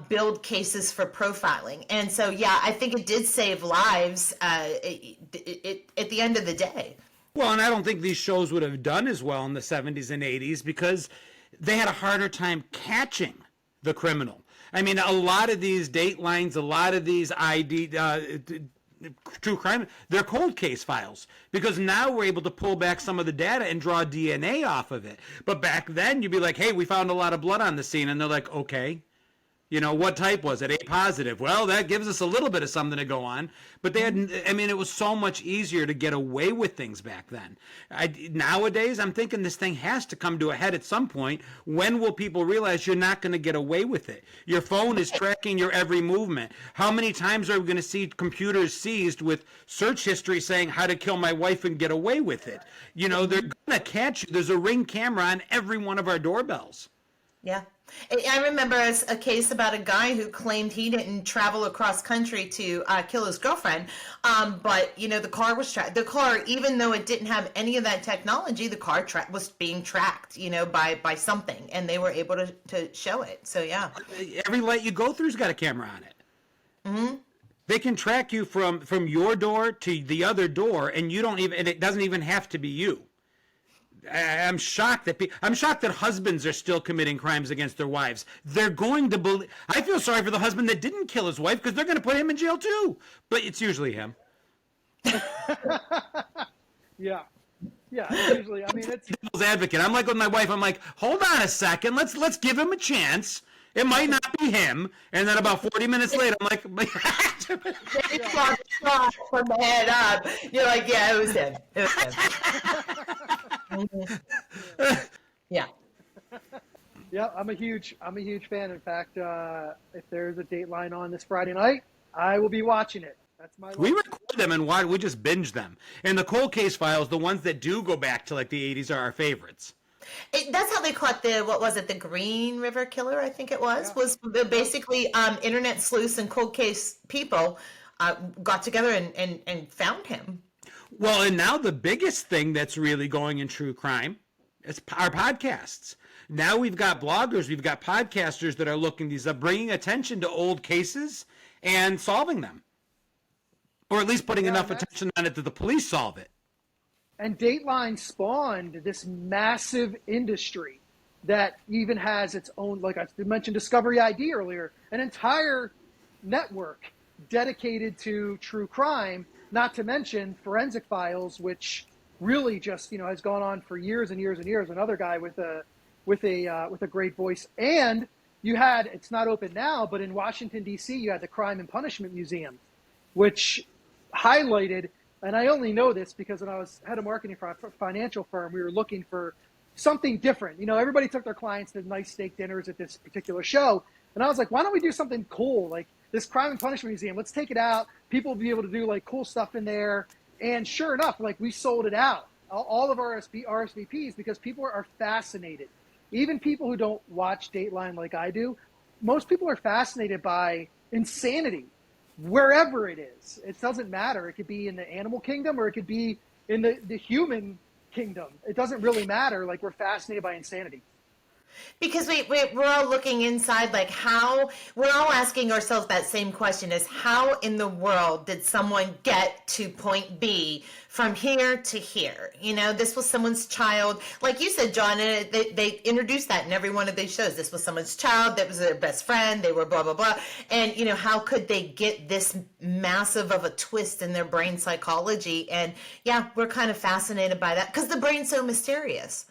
build cases for profiling. And so, yeah, I think it did save lives at the end of the day. Well, and I don't think these shows would have done as well in the 70s and 80s because they had a harder time catching the criminal. I mean, a lot of these Datelines, a lot of these true crime, they're cold case files, because now we're able to pull back some of the data and draw DNA off of it. But back then, you'd be like, hey, we found a lot of blood on the scene. And they're like, okay. You know, what type was it? A positive. Well, that gives us a little bit of something to go on. But they had, I mean, it was so much easier to get away with things back then. Nowadays, I'm thinking this thing has to come to a head at some point. When will people realize you're not going to get away with it? Your phone is tracking your every movement. How many times are we going to see computers seized with search history saying how to kill my wife and get away with it? You know, they're going to catch you. There's a Ring camera on every one of our doorbells. Yeah. I remember a case about a guy who claimed he didn't travel across country to kill his girlfriend, but, you know, the car was tracked. The car, even though it didn't have any of that technology, the car was being tracked, you know, by something, and they were able to show it. So, yeah. Every light you go through's got a camera on it. Mm-hmm. They can track you from your door to the other door, and you don't even, and it doesn't even have to be you. I'm shocked that husbands are still committing crimes against their wives. They're going to believe. I feel sorry for the husband that didn't kill his wife, because they're going to put him in jail too. But it's usually him. Yeah. Yeah, it's usually. I mean, it's Devil's advocate. I'm like with my wife. I'm like, hold on a second. Let's give him a chance. It might not be him. And then about 40 minutes later, I'm like, They saw the shot from the head up. You're like, yeah, it was him. It was him. Mhm. Yeah. yeah. I'm a huge fan. In fact, if there's a Dateline on this Friday night, I will be watching it. That's my. we record them and we just binge them. And the cold case files, the ones that do go back to like the 80s, are our favorites. That's how they caught what was it, the Green River Killer, I think it was basically internet sleuths and cold case people got together and found him. Well, and now the biggest thing that's really going in true crime is our podcasts. Now we've got bloggers, we've got podcasters that are looking these up, bringing attention to old cases and solving them. Or at least putting enough attention on it that the police solve it. And Dateline spawned this massive industry that even has its own, like I mentioned, Discovery ID earlier, an entire network dedicated to true crime, not to mention Forensic Files, which really just, has gone on for years and years and years. Another guy with a great voice. And you had, it's not open now, but in Washington, D.C., you had the Crime and Punishment Museum, which highlighted, and I only know this because when I was head of marketing for a financial firm, we were looking for something different. Everybody took their clients to nice steak dinners at this particular show. And I was like, why don't we do something cool? Like this Crime and Punishment Museum, let's take it out. People will be able to do like cool stuff in there. And sure enough, like we sold it out, all of our RSVPs, because people are fascinated. Even people who don't watch Dateline like I do, most people are fascinated by insanity. Wherever it is, it doesn't matter. It could be in the animal kingdom or it could be in the human kingdom. It doesn't really matter. Like we're fascinated by insanity. Because we're all looking inside, like we're all asking ourselves that same question: is how in the world did someone get to point B from here to here? This was someone's child. Like you said, John, and they introduced that in every one of these shows. This was someone's child. That was their best friend. They were blah, blah, blah. And, how could they get this massive of a twist in their brain psychology? And yeah, we're kind of fascinated by that because the brain's so mysterious.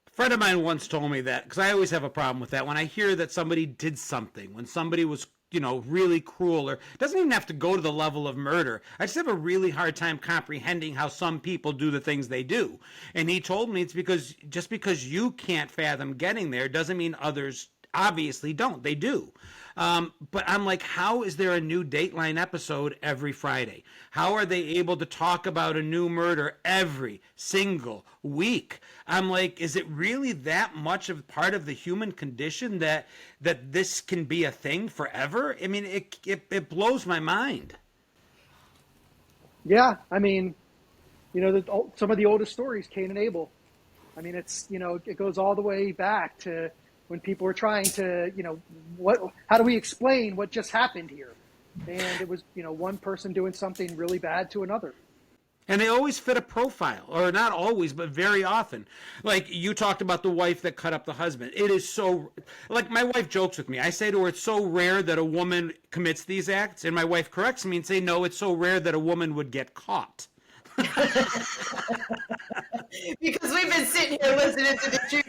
A friend of mine once told me that, because I always have a problem with that. When I hear that somebody did something, when somebody was, really cruel, or it doesn't even have to go to the level of murder. I just have a really hard time comprehending how some people do the things they do. And he told me it's because just because you can't fathom getting there doesn't mean others obviously don't. They do. But I'm like, how is there a new Dateline episode every Friday? How are they able to talk about a new murder every single week? I'm like, is it really that much of part of the human condition that this can be a thing forever? I mean, it blows my mind. Yeah, I mean, some of the oldest stories, Cain and Abel. I mean, it's, it goes all the way back to when people were trying to, how do we explain what just happened here? And it was, one person doing something really bad to another. And they always fit a profile, or not always, but very often. Like you talked about the wife that cut up the husband. It is so, like my wife jokes with me. I say to her, it's so rare that a woman commits these acts. And my wife corrects me and say, no, it's so rare that a woman would get caught. Because we've been sitting here listening to the True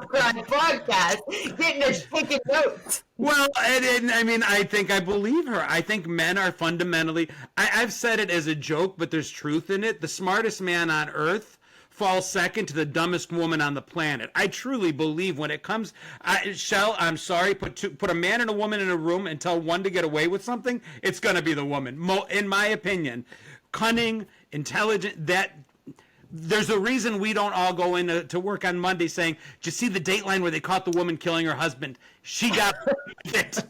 Crime podcast, taking notes. Well, and I mean, I think I believe her. I think men are fundamentally, I've said it as a joke, but there's truth in it. The smartest man on earth falls second to the dumbest woman on the planet. I truly believe when it comes, Shell, I'm sorry, put a man and a woman in a room and tell one to get away with something, it's going to be the woman. In my opinion, cunning, intelligent, there's a reason we don't all go in to work on Monday saying, did you see the Dateline where they caught the woman killing her husband? She got it.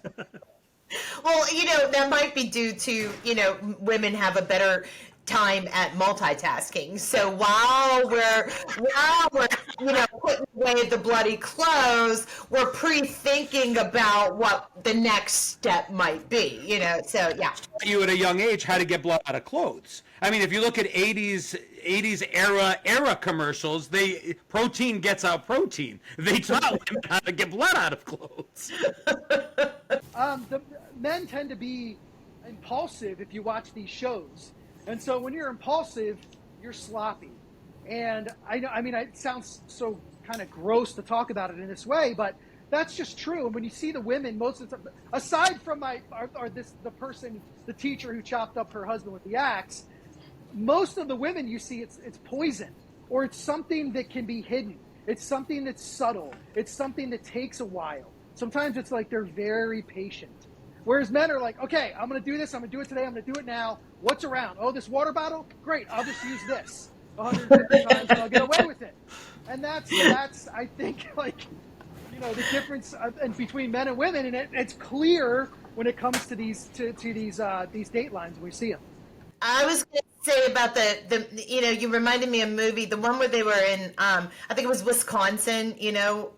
Well, that might be due to, women have a better time at multitasking. So while we're putting away the bloody clothes, we're pre-thinking about what the next step might be, so yeah. You at a young age how to get blood out of clothes. I mean, if you look at 80s era commercials, protein gets out protein. They taught women how to get blood out of clothes. The men tend to be impulsive if you watch these shows. And so when you're impulsive, you're sloppy. And I know, I mean, it sounds so kind of gross to talk about it in this way, but that's just true. And when you see the women, most of the time, aside from the teacher who chopped up her husband with the axe, most of the women you see, it's poison, or it's something that can be hidden. It's something that's subtle. It's something that takes a while. Sometimes it's like they're very patient. Whereas men are like, okay, I'm going to do this. I'm going to do it today. I'm going to do it now. What's around? Oh, this water bottle? Great. I'll just use this 150 times and I'll get away with it. And that's I think, like, you know, the difference between men and women. And it's clear when it comes to these datelines when we see them. I was going to say about the you know, you reminded me of a movie, the one where they were in, I think it was Wisconsin, you know,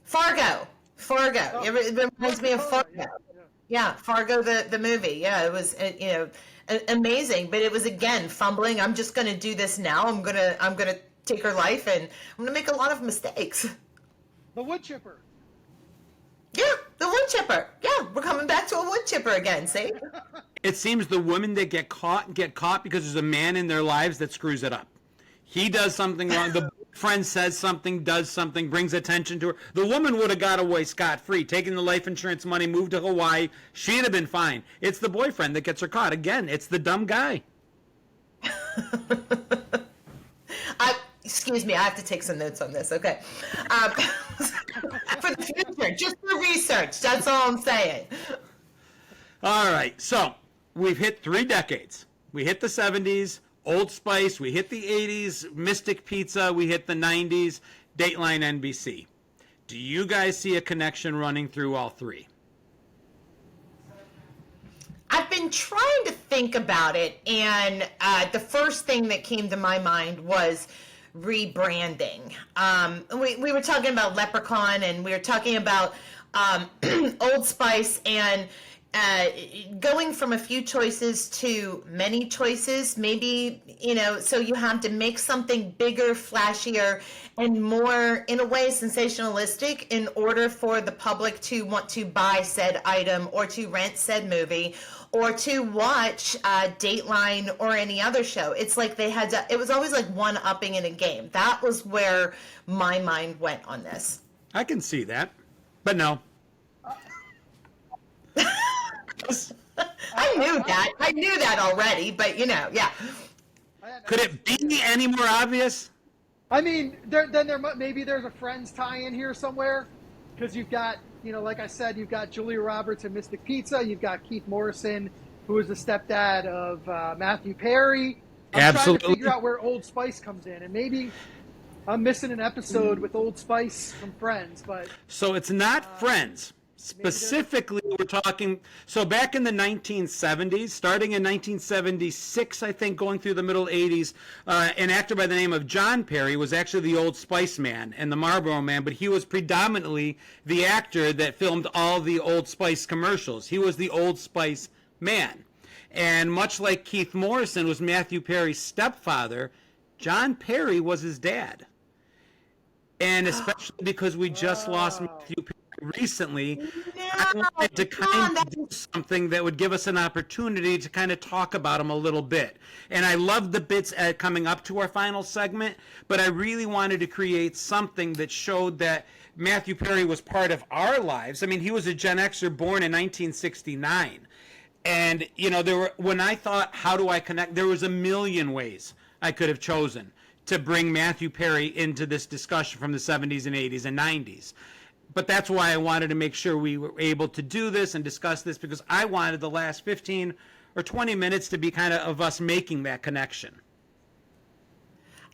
Fargo. Oh, It reminds me of Fargo. Yeah. Yeah, Fargo, the movie. Yeah, it was, you know, amazing. But it was, again, fumbling. I'm just going to do this now. I'm gonna take her life, and I'm going to make a lot of mistakes. The wood chipper. Yeah, the wood chipper. Yeah, we're coming back to a wood chipper again. See? It seems the women that get caught because there's a man in their lives that screws it up. He does something wrong. The friend says something, does something, brings attention to her. The woman would have got away scot-free, taken the life insurance money, moved to Hawaii. She'd have been fine. It's the boyfriend that gets her caught. Again, it's the dumb guy. Excuse me, I have to take some notes on this. Okay. For the future, just for research. That's all I'm saying. All right, so we've hit 3 decades. We hit the 70s, Old Spice, we hit the 80s, Mystic Pizza, we hit the 90s, Dateline NBC. Do you guys see a connection running through all 3? I've been trying to think about it, and the first thing that came to my mind was rebranding. We were talking about Leprechaun, and we were talking about Old Spice, and going from a few choices to many choices, maybe, you know, so you have to make something bigger, flashier, and more, in a way, sensationalistic in order for the public to want to buy said item or to rent said movie or to watch Dateline or any other show. It's like they had to, it was always like one-upping in a game. That was where my mind went on this. I can see that, but no. I knew that already, but, you know, yeah. Could it be any more obvious? I mean, maybe there's a Friends tie-in here somewhere, because you've got, you know, like I said, you've got Julia Roberts and Mystic Pizza, you've got Keith Morrison, who is the stepdad of Matthew Perry. I'm trying to figure out where Old Spice comes in, and maybe I'm missing an episode with Old Spice from Friends, but... So it's not Friends. Specifically, we're talking, so back in the 1970s, starting in 1976, I think, going through the middle 80s, an actor by the name of John Perry was actually the Old Spice Man and the Marlboro Man, but he was predominantly the actor that filmed all the Old Spice commercials. He was the Old Spice Man. And much like Keith Morrison was Matthew Perry's stepfather, John Perry was his dad. And especially because we just lost Matthew Perry recently, I wanted to kind of do something that would give us an opportunity to kind of talk about him a little bit. And I love the bits coming up to our final segment, but I really wanted to create something that showed that Matthew Perry was part of our lives. I mean, he was a Gen Xer born in 1969. And, you know, when I thought, how do I connect, there was a million ways I could have chosen to bring Matthew Perry into this discussion from the 70s and 80s and 90s. But that's why I wanted to make sure we were able to do this and discuss this, because I wanted the last 15 or 20 minutes to be kind of us making that connection.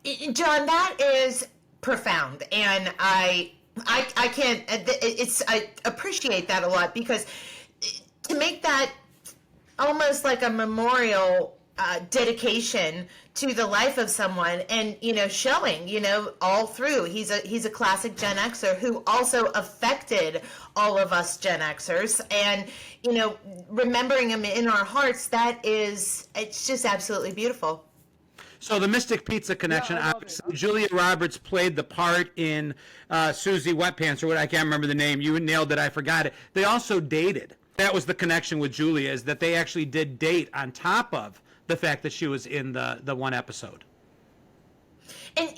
John, that is profound, and I can't. I appreciate that a lot, because to make that almost like a memorial dedication to the life of someone, and, you know, showing, you know, all through, he's a classic Gen Xer who also affected all of us Gen Xers, and, you know, remembering him in our hearts, it's just absolutely beautiful. So the Mystic Pizza connection, obviously, Julia Roberts played the part in Susie Wet Pants, or what, I can't remember the name. You nailed it, I forgot it. They also dated. That was the connection with Julia, is that they actually did date on top of the fact that she was in the one episode. And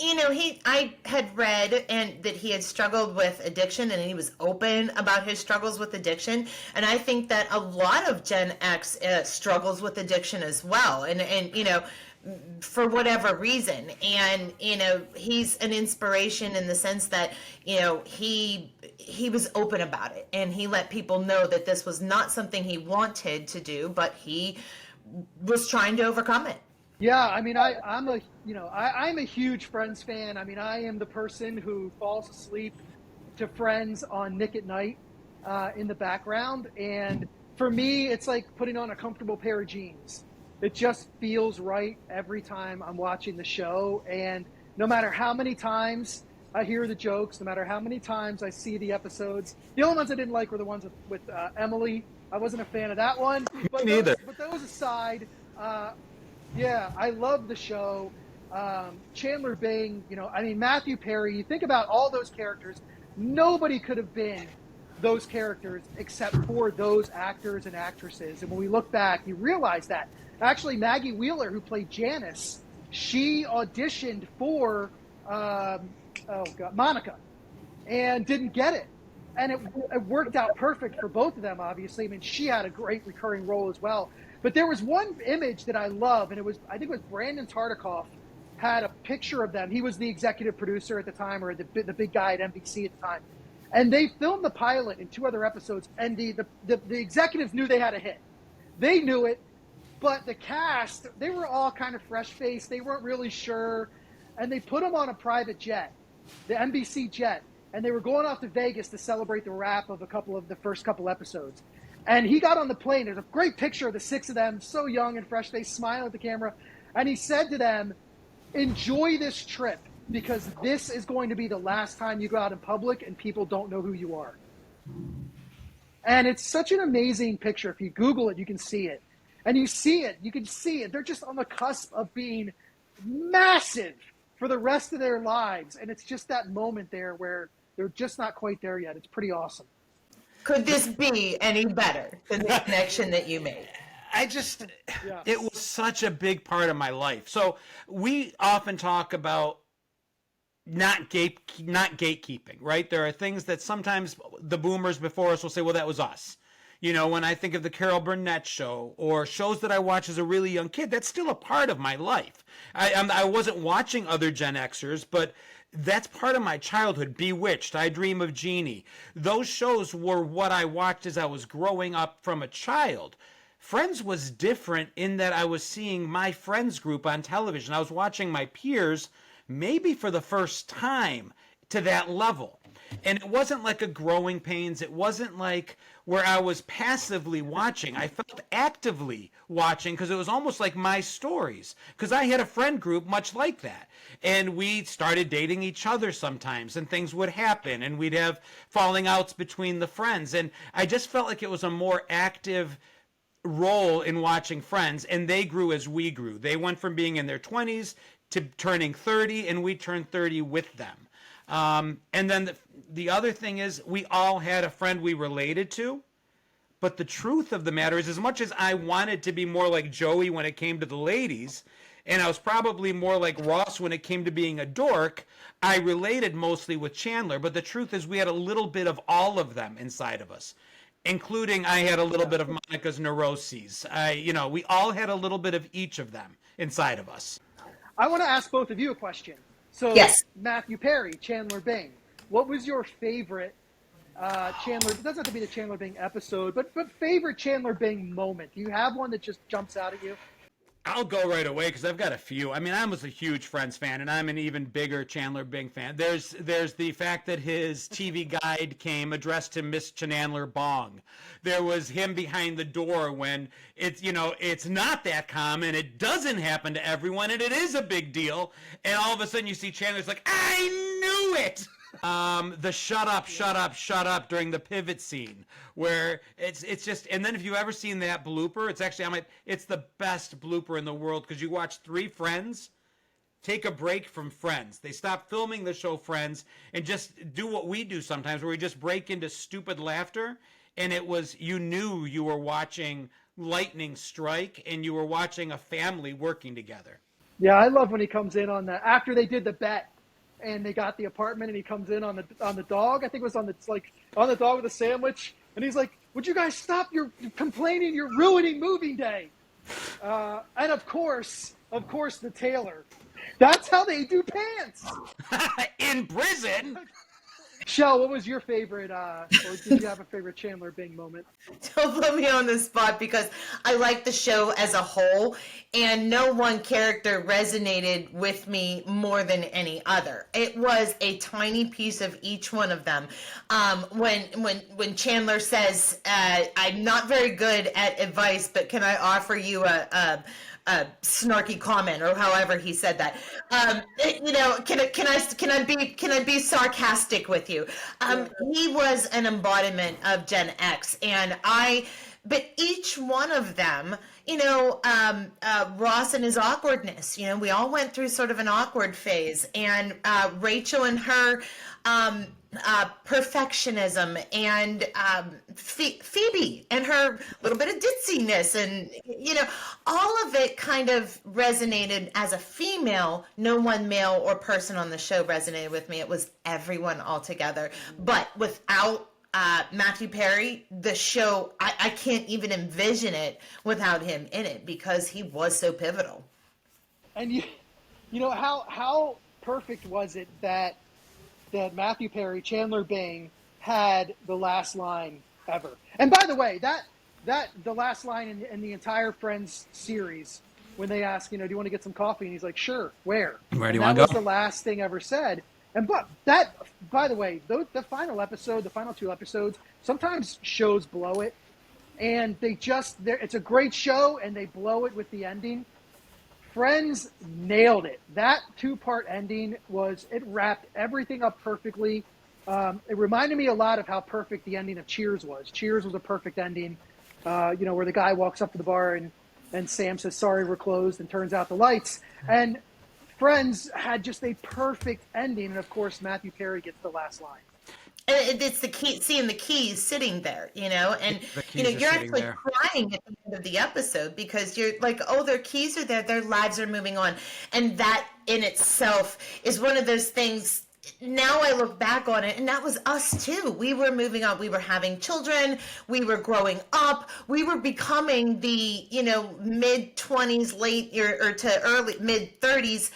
I had read and that he had struggled with addiction, and he was open about his struggles with addiction. And I think that a lot of Gen X struggles with addiction as well. And for whatever reason. And he's an inspiration in the sense that he was open about it, and he let people know that this was not something he wanted to do, but he was trying to overcome it. Yeah, I mean, I'm a huge Friends fan. I mean, I am the person who falls asleep to Friends on Nick at Night in the background, and for me, it's like putting on a comfortable pair of jeans. It just feels right every time I'm watching the show, and no matter how many times I hear the jokes, no matter how many times I see the episodes, the only ones I didn't like were the ones with Emily. I wasn't a fan of that one. But Neither. But those aside. Yeah, I love the show. Chandler Bing, Matthew Perry, you think about all those characters, nobody could have been those characters except for those actors and actresses. And when we look back, you realize that. Actually, Maggie Wheeler, who played Janice, she auditioned for Monica and didn't get it. And it worked out perfect for both of them, obviously. I mean, she had a great recurring role as well. But there was one image that I love, and I think it was Brandon Tartikoff had a picture of them. He was the executive producer at the time, or the big guy at NBC at the time. And they filmed the pilot in 2 other episodes, and the executives knew they had a hit. They knew it, but the cast, they were all kind of fresh-faced. They weren't really sure, and they put them on a private jet, the NBC jet, and they were going off to Vegas to celebrate the wrap of the first couple episodes. And he got on the plane. There's a great picture of the 6 of them, so young and fresh-faced, smiling at the camera. And he said to them, enjoy this trip, because this is going to be the last time you go out in public and people don't know who you are. And it's such an amazing picture. If you Google it, you can see it. And you see it. You can see it. They're just on the cusp of being massive for the rest of their lives. And it's just that moment there where they're just not quite there yet. It's pretty awesome. Could this be any better than the connection that you made? It was such a big part of my life. So we often talk about not gatekeeping, right? There are things that sometimes the boomers before us will say, well, that was us. When I think of the Carol Burnett show or shows that I watch as a really young kid, that's still a part of my life. I wasn't watching other Gen Xers, but that's part of my childhood. Bewitched, I Dream of Jeannie. Those shows were what I watched as I was growing up from a child. Friends was different in that I was seeing my friends group on television. I was watching my peers maybe for the first time to that level. And it wasn't like a growing pains. It wasn't like where I was passively watching. I felt actively watching because it was almost like my stories. Because I had a friend group much like that. And we started dating each other sometimes, and things would happen, and we'd have falling outs between the friends. And I just felt like it was a more active role in watching Friends, and they grew as we grew. They went from being in their 20s to turning 30, and we turned 30 with them. And then the other thing is we all had a friend we related to, but the truth of the matter is, as much as I wanted to be more like Joey when it came to the ladies, and I was probably more like Ross when it came to being a dork, I related mostly with Chandler. But the truth is we had a little bit of all of them inside of us, including I had a little bit of Monica's neuroses. We all had a little bit of each of them inside of us. I want to ask both of you a question. So, yes. Matthew Perry, Chandler Bing, what was your favorite Chandler? It doesn't have to be the Chandler Bing episode, but favorite Chandler Bing moment. Do you have one that just jumps out at you? I'll go right away because I've got a few. I mean, I was a huge Friends fan, and I'm an even bigger Chandler Bing fan. There's the fact that his TV guide came addressed to Miss Chandler Bong. There was him behind the door when it's not that common. It doesn't happen to everyone, and it is a big deal. And all of a sudden you see Chandler's like, I knew it. The shut up during the pivot scene where it's just, and then if you've ever seen that blooper, it's the best blooper in the world because you watch 3 friends take a break from Friends. They stop filming the show Friends and just do what we do sometimes where we just break into stupid laughter, and you knew you were watching lightning strike and you were watching a family working together. Yeah, I love when he comes in on the after they did the bet and they got the apartment and he comes in on the dog. I think it was on the dog with a sandwich, and he's like, "Would you guys stop your complaining? You're ruining movie day." And of course, the tailor. That's how they do pants. In prison. Shell, what was your favorite, or did you have a favorite Chandler Bing moment? Don't put me on the spot because I like the show as a whole, and no one character resonated with me more than any other. It was a tiny piece of each one of them. When Chandler says, "I'm not very good at advice, but can I offer you a snarky comment," or however he said that. Can I be sarcastic with you? He was an embodiment of Gen X, but each one of them, Ross and his awkwardness, we all went through sort of an awkward phase, and Rachel and her perfectionism, and Phoebe and her little bit of ditziness, and all of it kind of resonated. As a female, no one male or person on the show resonated with me. It was everyone all together. But without Matthew Perry, the show, I can't even envision it without him in it, because he was so pivotal. And how perfect was it that Matthew Perry, Chandler Bing, had the last line ever? And by the way, that the last line in the entire Friends series, when they ask, do you want to get some coffee? And he's like, sure, where? Where do you want to go? That was the last thing ever said. And by the way, the final episode, the final two episodes, sometimes shows blow it, and it's a great show, and they blow it with the ending. Friends nailed it. That two-part ending it wrapped everything up perfectly. It reminded me a lot of how perfect the ending of Cheers was. Cheers was a perfect ending, where the guy walks up to the bar and Sam says, "Sorry, we're closed," and turns out the lights. And Friends had just a perfect ending, and of course, Matthew Perry gets the last line. And it's the key, seeing the keys sitting there, and you're actually crying at the end of the episode, because you're like, oh, their keys are there, their lives are moving on. And that in itself is one of those things. Now I look back on it, and that was us too. We were moving on. We were having children. We were growing up. We were becoming the, mid-20s, late or to early mid-30s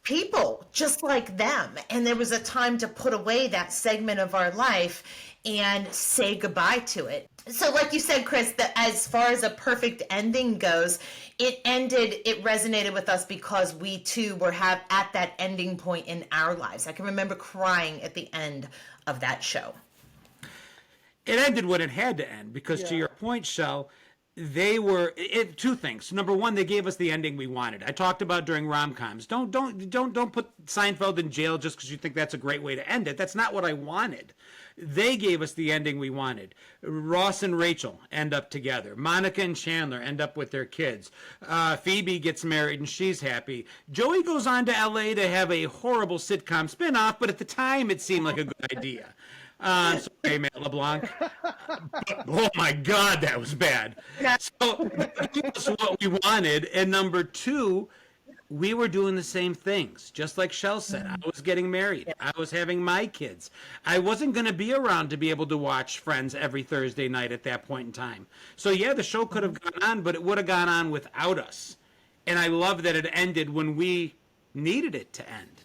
people just like them. And there was a time to put away that segment of our life and say goodbye to it. So like you said, Chris, that as far as a perfect ending goes, it resonated with us because we too were at that ending point in our lives. I can remember crying at the end of that show. It ended when it had to end, because to your point, Shell, two things. Number one, they gave us the ending we wanted. I talked about during rom-coms. Don't put Seinfeld in jail just because you think that's a great way to end it. That's not what I wanted. They gave us the ending we wanted. Ross and Rachel end up together. Monica and Chandler end up with their kids. Phoebe gets married and she's happy. Joey goes on to LA to have a horrible sitcom spinoff, but at the time it seemed like a good idea. Sorry, Matt LeBlanc. Oh my God, that was bad. So that's what we wanted. And number two, we were doing the same things, just like Shell said. I was getting married. I was having my kids. I wasn't going to be around to be able to watch Friends every Thursday night at that point in time. So yeah, the show could have gone on, but it would have gone on without us. And I love that it ended when we needed it to end.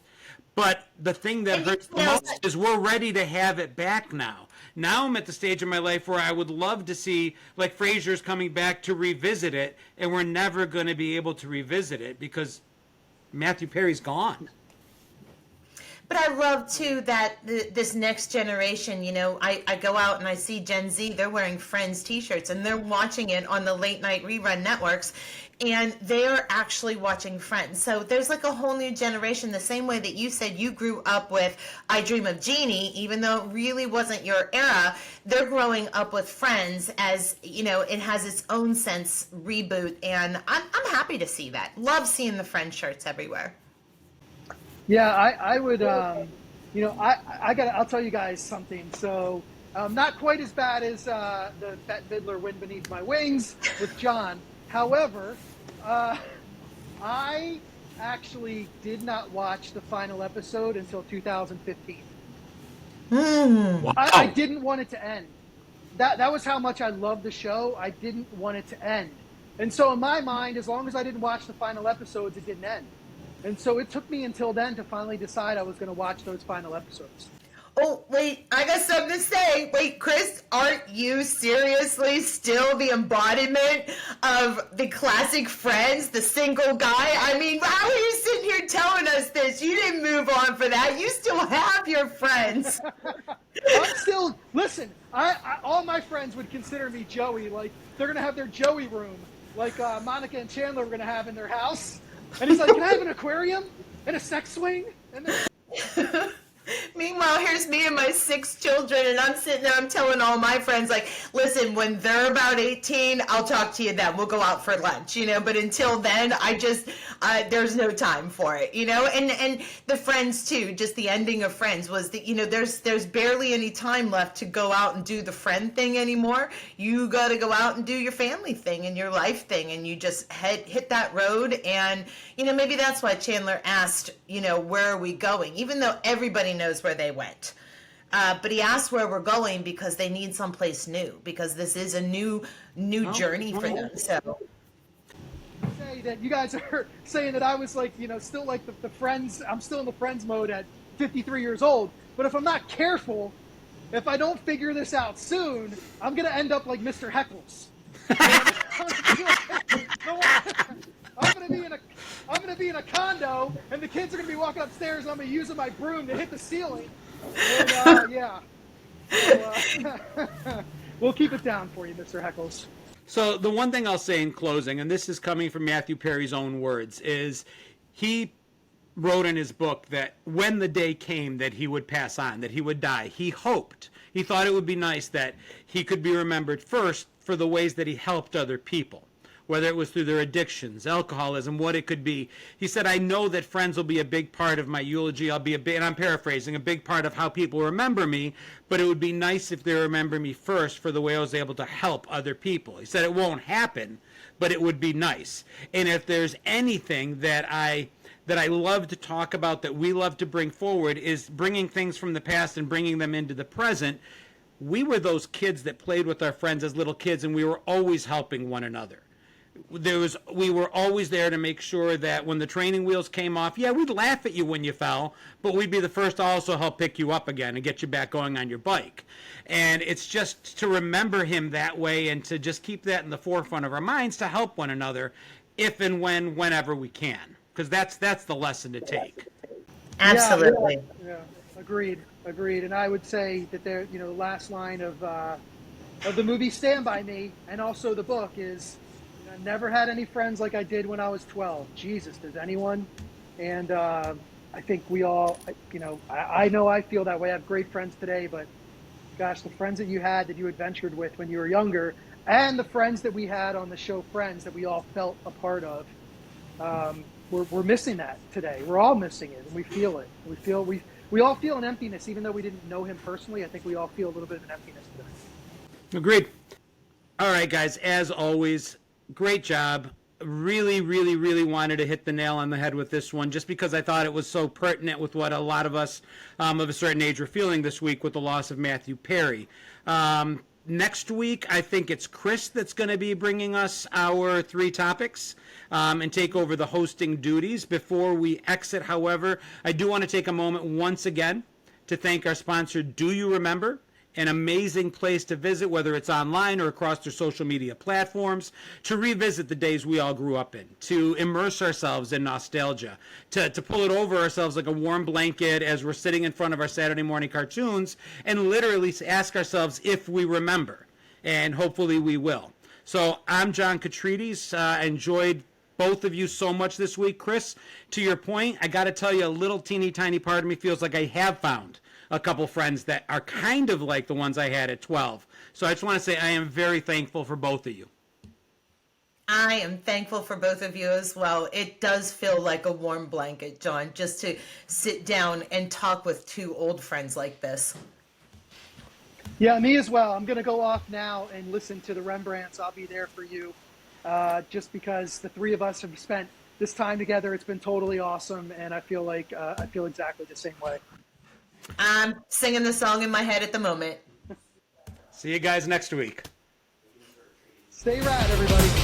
But the thing that hurts the most is we're ready to have it back now. Now I'm at the stage of my life where I would love to see, like, Frasier's coming back to revisit it, and we're never going to be able to revisit it because Matthew Perry's gone. But I love, too, that this next generation, I go out and I see Gen Z, they're wearing Friends T-shirts, and they're watching it on the late-night rerun networks, and they're actually watching Friends. So there's like a whole new generation, the same way that you said you grew up with I Dream of Jeannie, even though it really wasn't your era. They're growing up with Friends as, it has its own sense reboot, and I'm happy to see that. Love seeing the Friends shirts everywhere. Yeah, I would, I'll tell you guys something. So Not quite as bad as the Bette Midler Wind Beneath My Wings with John. However, I actually did not watch the final episode until 2015. Wow. I didn't want it to end. That was how much I loved the show. I didn't want it to end. And so in my mind, as long as I didn't watch the final episodes, it didn't end. And so it took me until then to finally decide I was going to watch those final episodes. Oh, wait, I got something to say. Wait, Chris, aren't you seriously still the embodiment of the classic Friends, the single guy? I mean, how are you sitting here telling us this? You didn't move on for that. You still have your friends. I'm still, listen, I all my friends would consider me Joey. Like, they're going to have their Joey room, like Monica and Chandler were going to have in their house. And he's like, can I have an aquarium and a sex swing? And then... Meanwhile, here's me and my 6 children, and I'm sitting there, I'm telling all my friends, like, listen, when they're about 18, I'll talk to you then. We'll go out for lunch, but until then, there's no time for it, and the Friends too, just the ending of Friends was that, there's barely any time left to go out and do the friend thing anymore. You got to go out and do your family thing and your life thing, and you just hit that road, and, maybe that's why Chandler asked, where are we going? Even though everybody knows where they went. But he asked where we're going because they need someplace new, because this is a new journey for them. So say that you guys are saying that I was like, still like the Friends, I'm still in the Friends mode at 53 years old. But if I'm not careful, if I don't figure this out soon, I'm going to end up like Mr. Heckles. I'm gonna be in a condo, and the kids are gonna be walking upstairs, and I'm gonna be using my broom to hit the ceiling. And yeah, so, we'll keep it down for you, Mr. Heckles. So the one thing I'll say in closing, and this is coming from Matthew Perry's own words, is he wrote in his book that when the day came that he would pass on, that he would die, he thought it would be nice that he could be remembered first for the ways that he helped other people, whether it was through their addictions, alcoholism, what it could be. He said, I know that Friends will be a big part of my eulogy. I'll be and I'm paraphrasing, a big part of how people remember me, but it would be nice if they remember me first for the way I was able to help other people. He said it won't happen, but it would be nice. And if there's anything that I love to talk about, that we love to bring forward, is bringing things from the past and bringing them into the present. We were those kids that played with our friends as little kids, and we were always helping one another. We were always there to make sure that when the training wheels came off, yeah, we'd laugh at you when you fell, but we'd be the first to also help pick you up again and get you back going on your bike. And it's just to remember him that way and to just keep that in the forefront of our minds to help one another if and whenever we can, because that's the lesson to take. Absolutely. Yeah. Agreed. And I would say that the last line of the movie Stand By Me and also the book is, I never had any friends like I did when I was 12. Jesus, does anyone? And I think we all, I know I feel that way. I have great friends today, but gosh, the friends that you had that you adventured with when you were younger, and the friends that we had on the show Friends that we all felt a part of, we're missing that today. We're all missing it, and we feel it. We all feel an emptiness, even though we didn't know him personally. I think we all feel a little bit of an emptiness today. Agreed. All right, guys, as always, great job. Really, really, really wanted to hit the nail on the head with this one, just because I thought it was so pertinent with what a lot of us of a certain age are feeling this week with the loss of Matthew Perry. Next week, I think it's Chris that's going to be bringing us our 3 topics and take over the hosting duties. Before we exit, however, I do want to take a moment once again to thank our sponsor, Do You Remember? An amazing place to visit, whether it's online or across their social media platforms, to revisit the days we all grew up in, to immerse ourselves in nostalgia, to pull it over ourselves like a warm blanket as we're sitting in front of our Saturday morning cartoons and literally ask ourselves if we remember, and hopefully we will. So I'm John Katrides. I enjoyed both of you so much this week. Chris, to your point, I got to tell you, a little teeny tiny part of me feels like I have found a couple friends that are kind of like the ones I had at 12. So I just want to say I am very thankful for both of you. I am thankful for both of you as well. It does feel like a warm blanket, John, just to sit down and talk with 2 old friends like this. Yeah, me as well. I'm going to go off now and listen to the Rembrandts. I'll be there for you. Just because the three of us have spent this time together, it's been totally awesome, and I feel like I feel exactly the same way. I'm singing the song in my head at the moment. See you guys next week. Stay rad, everybody.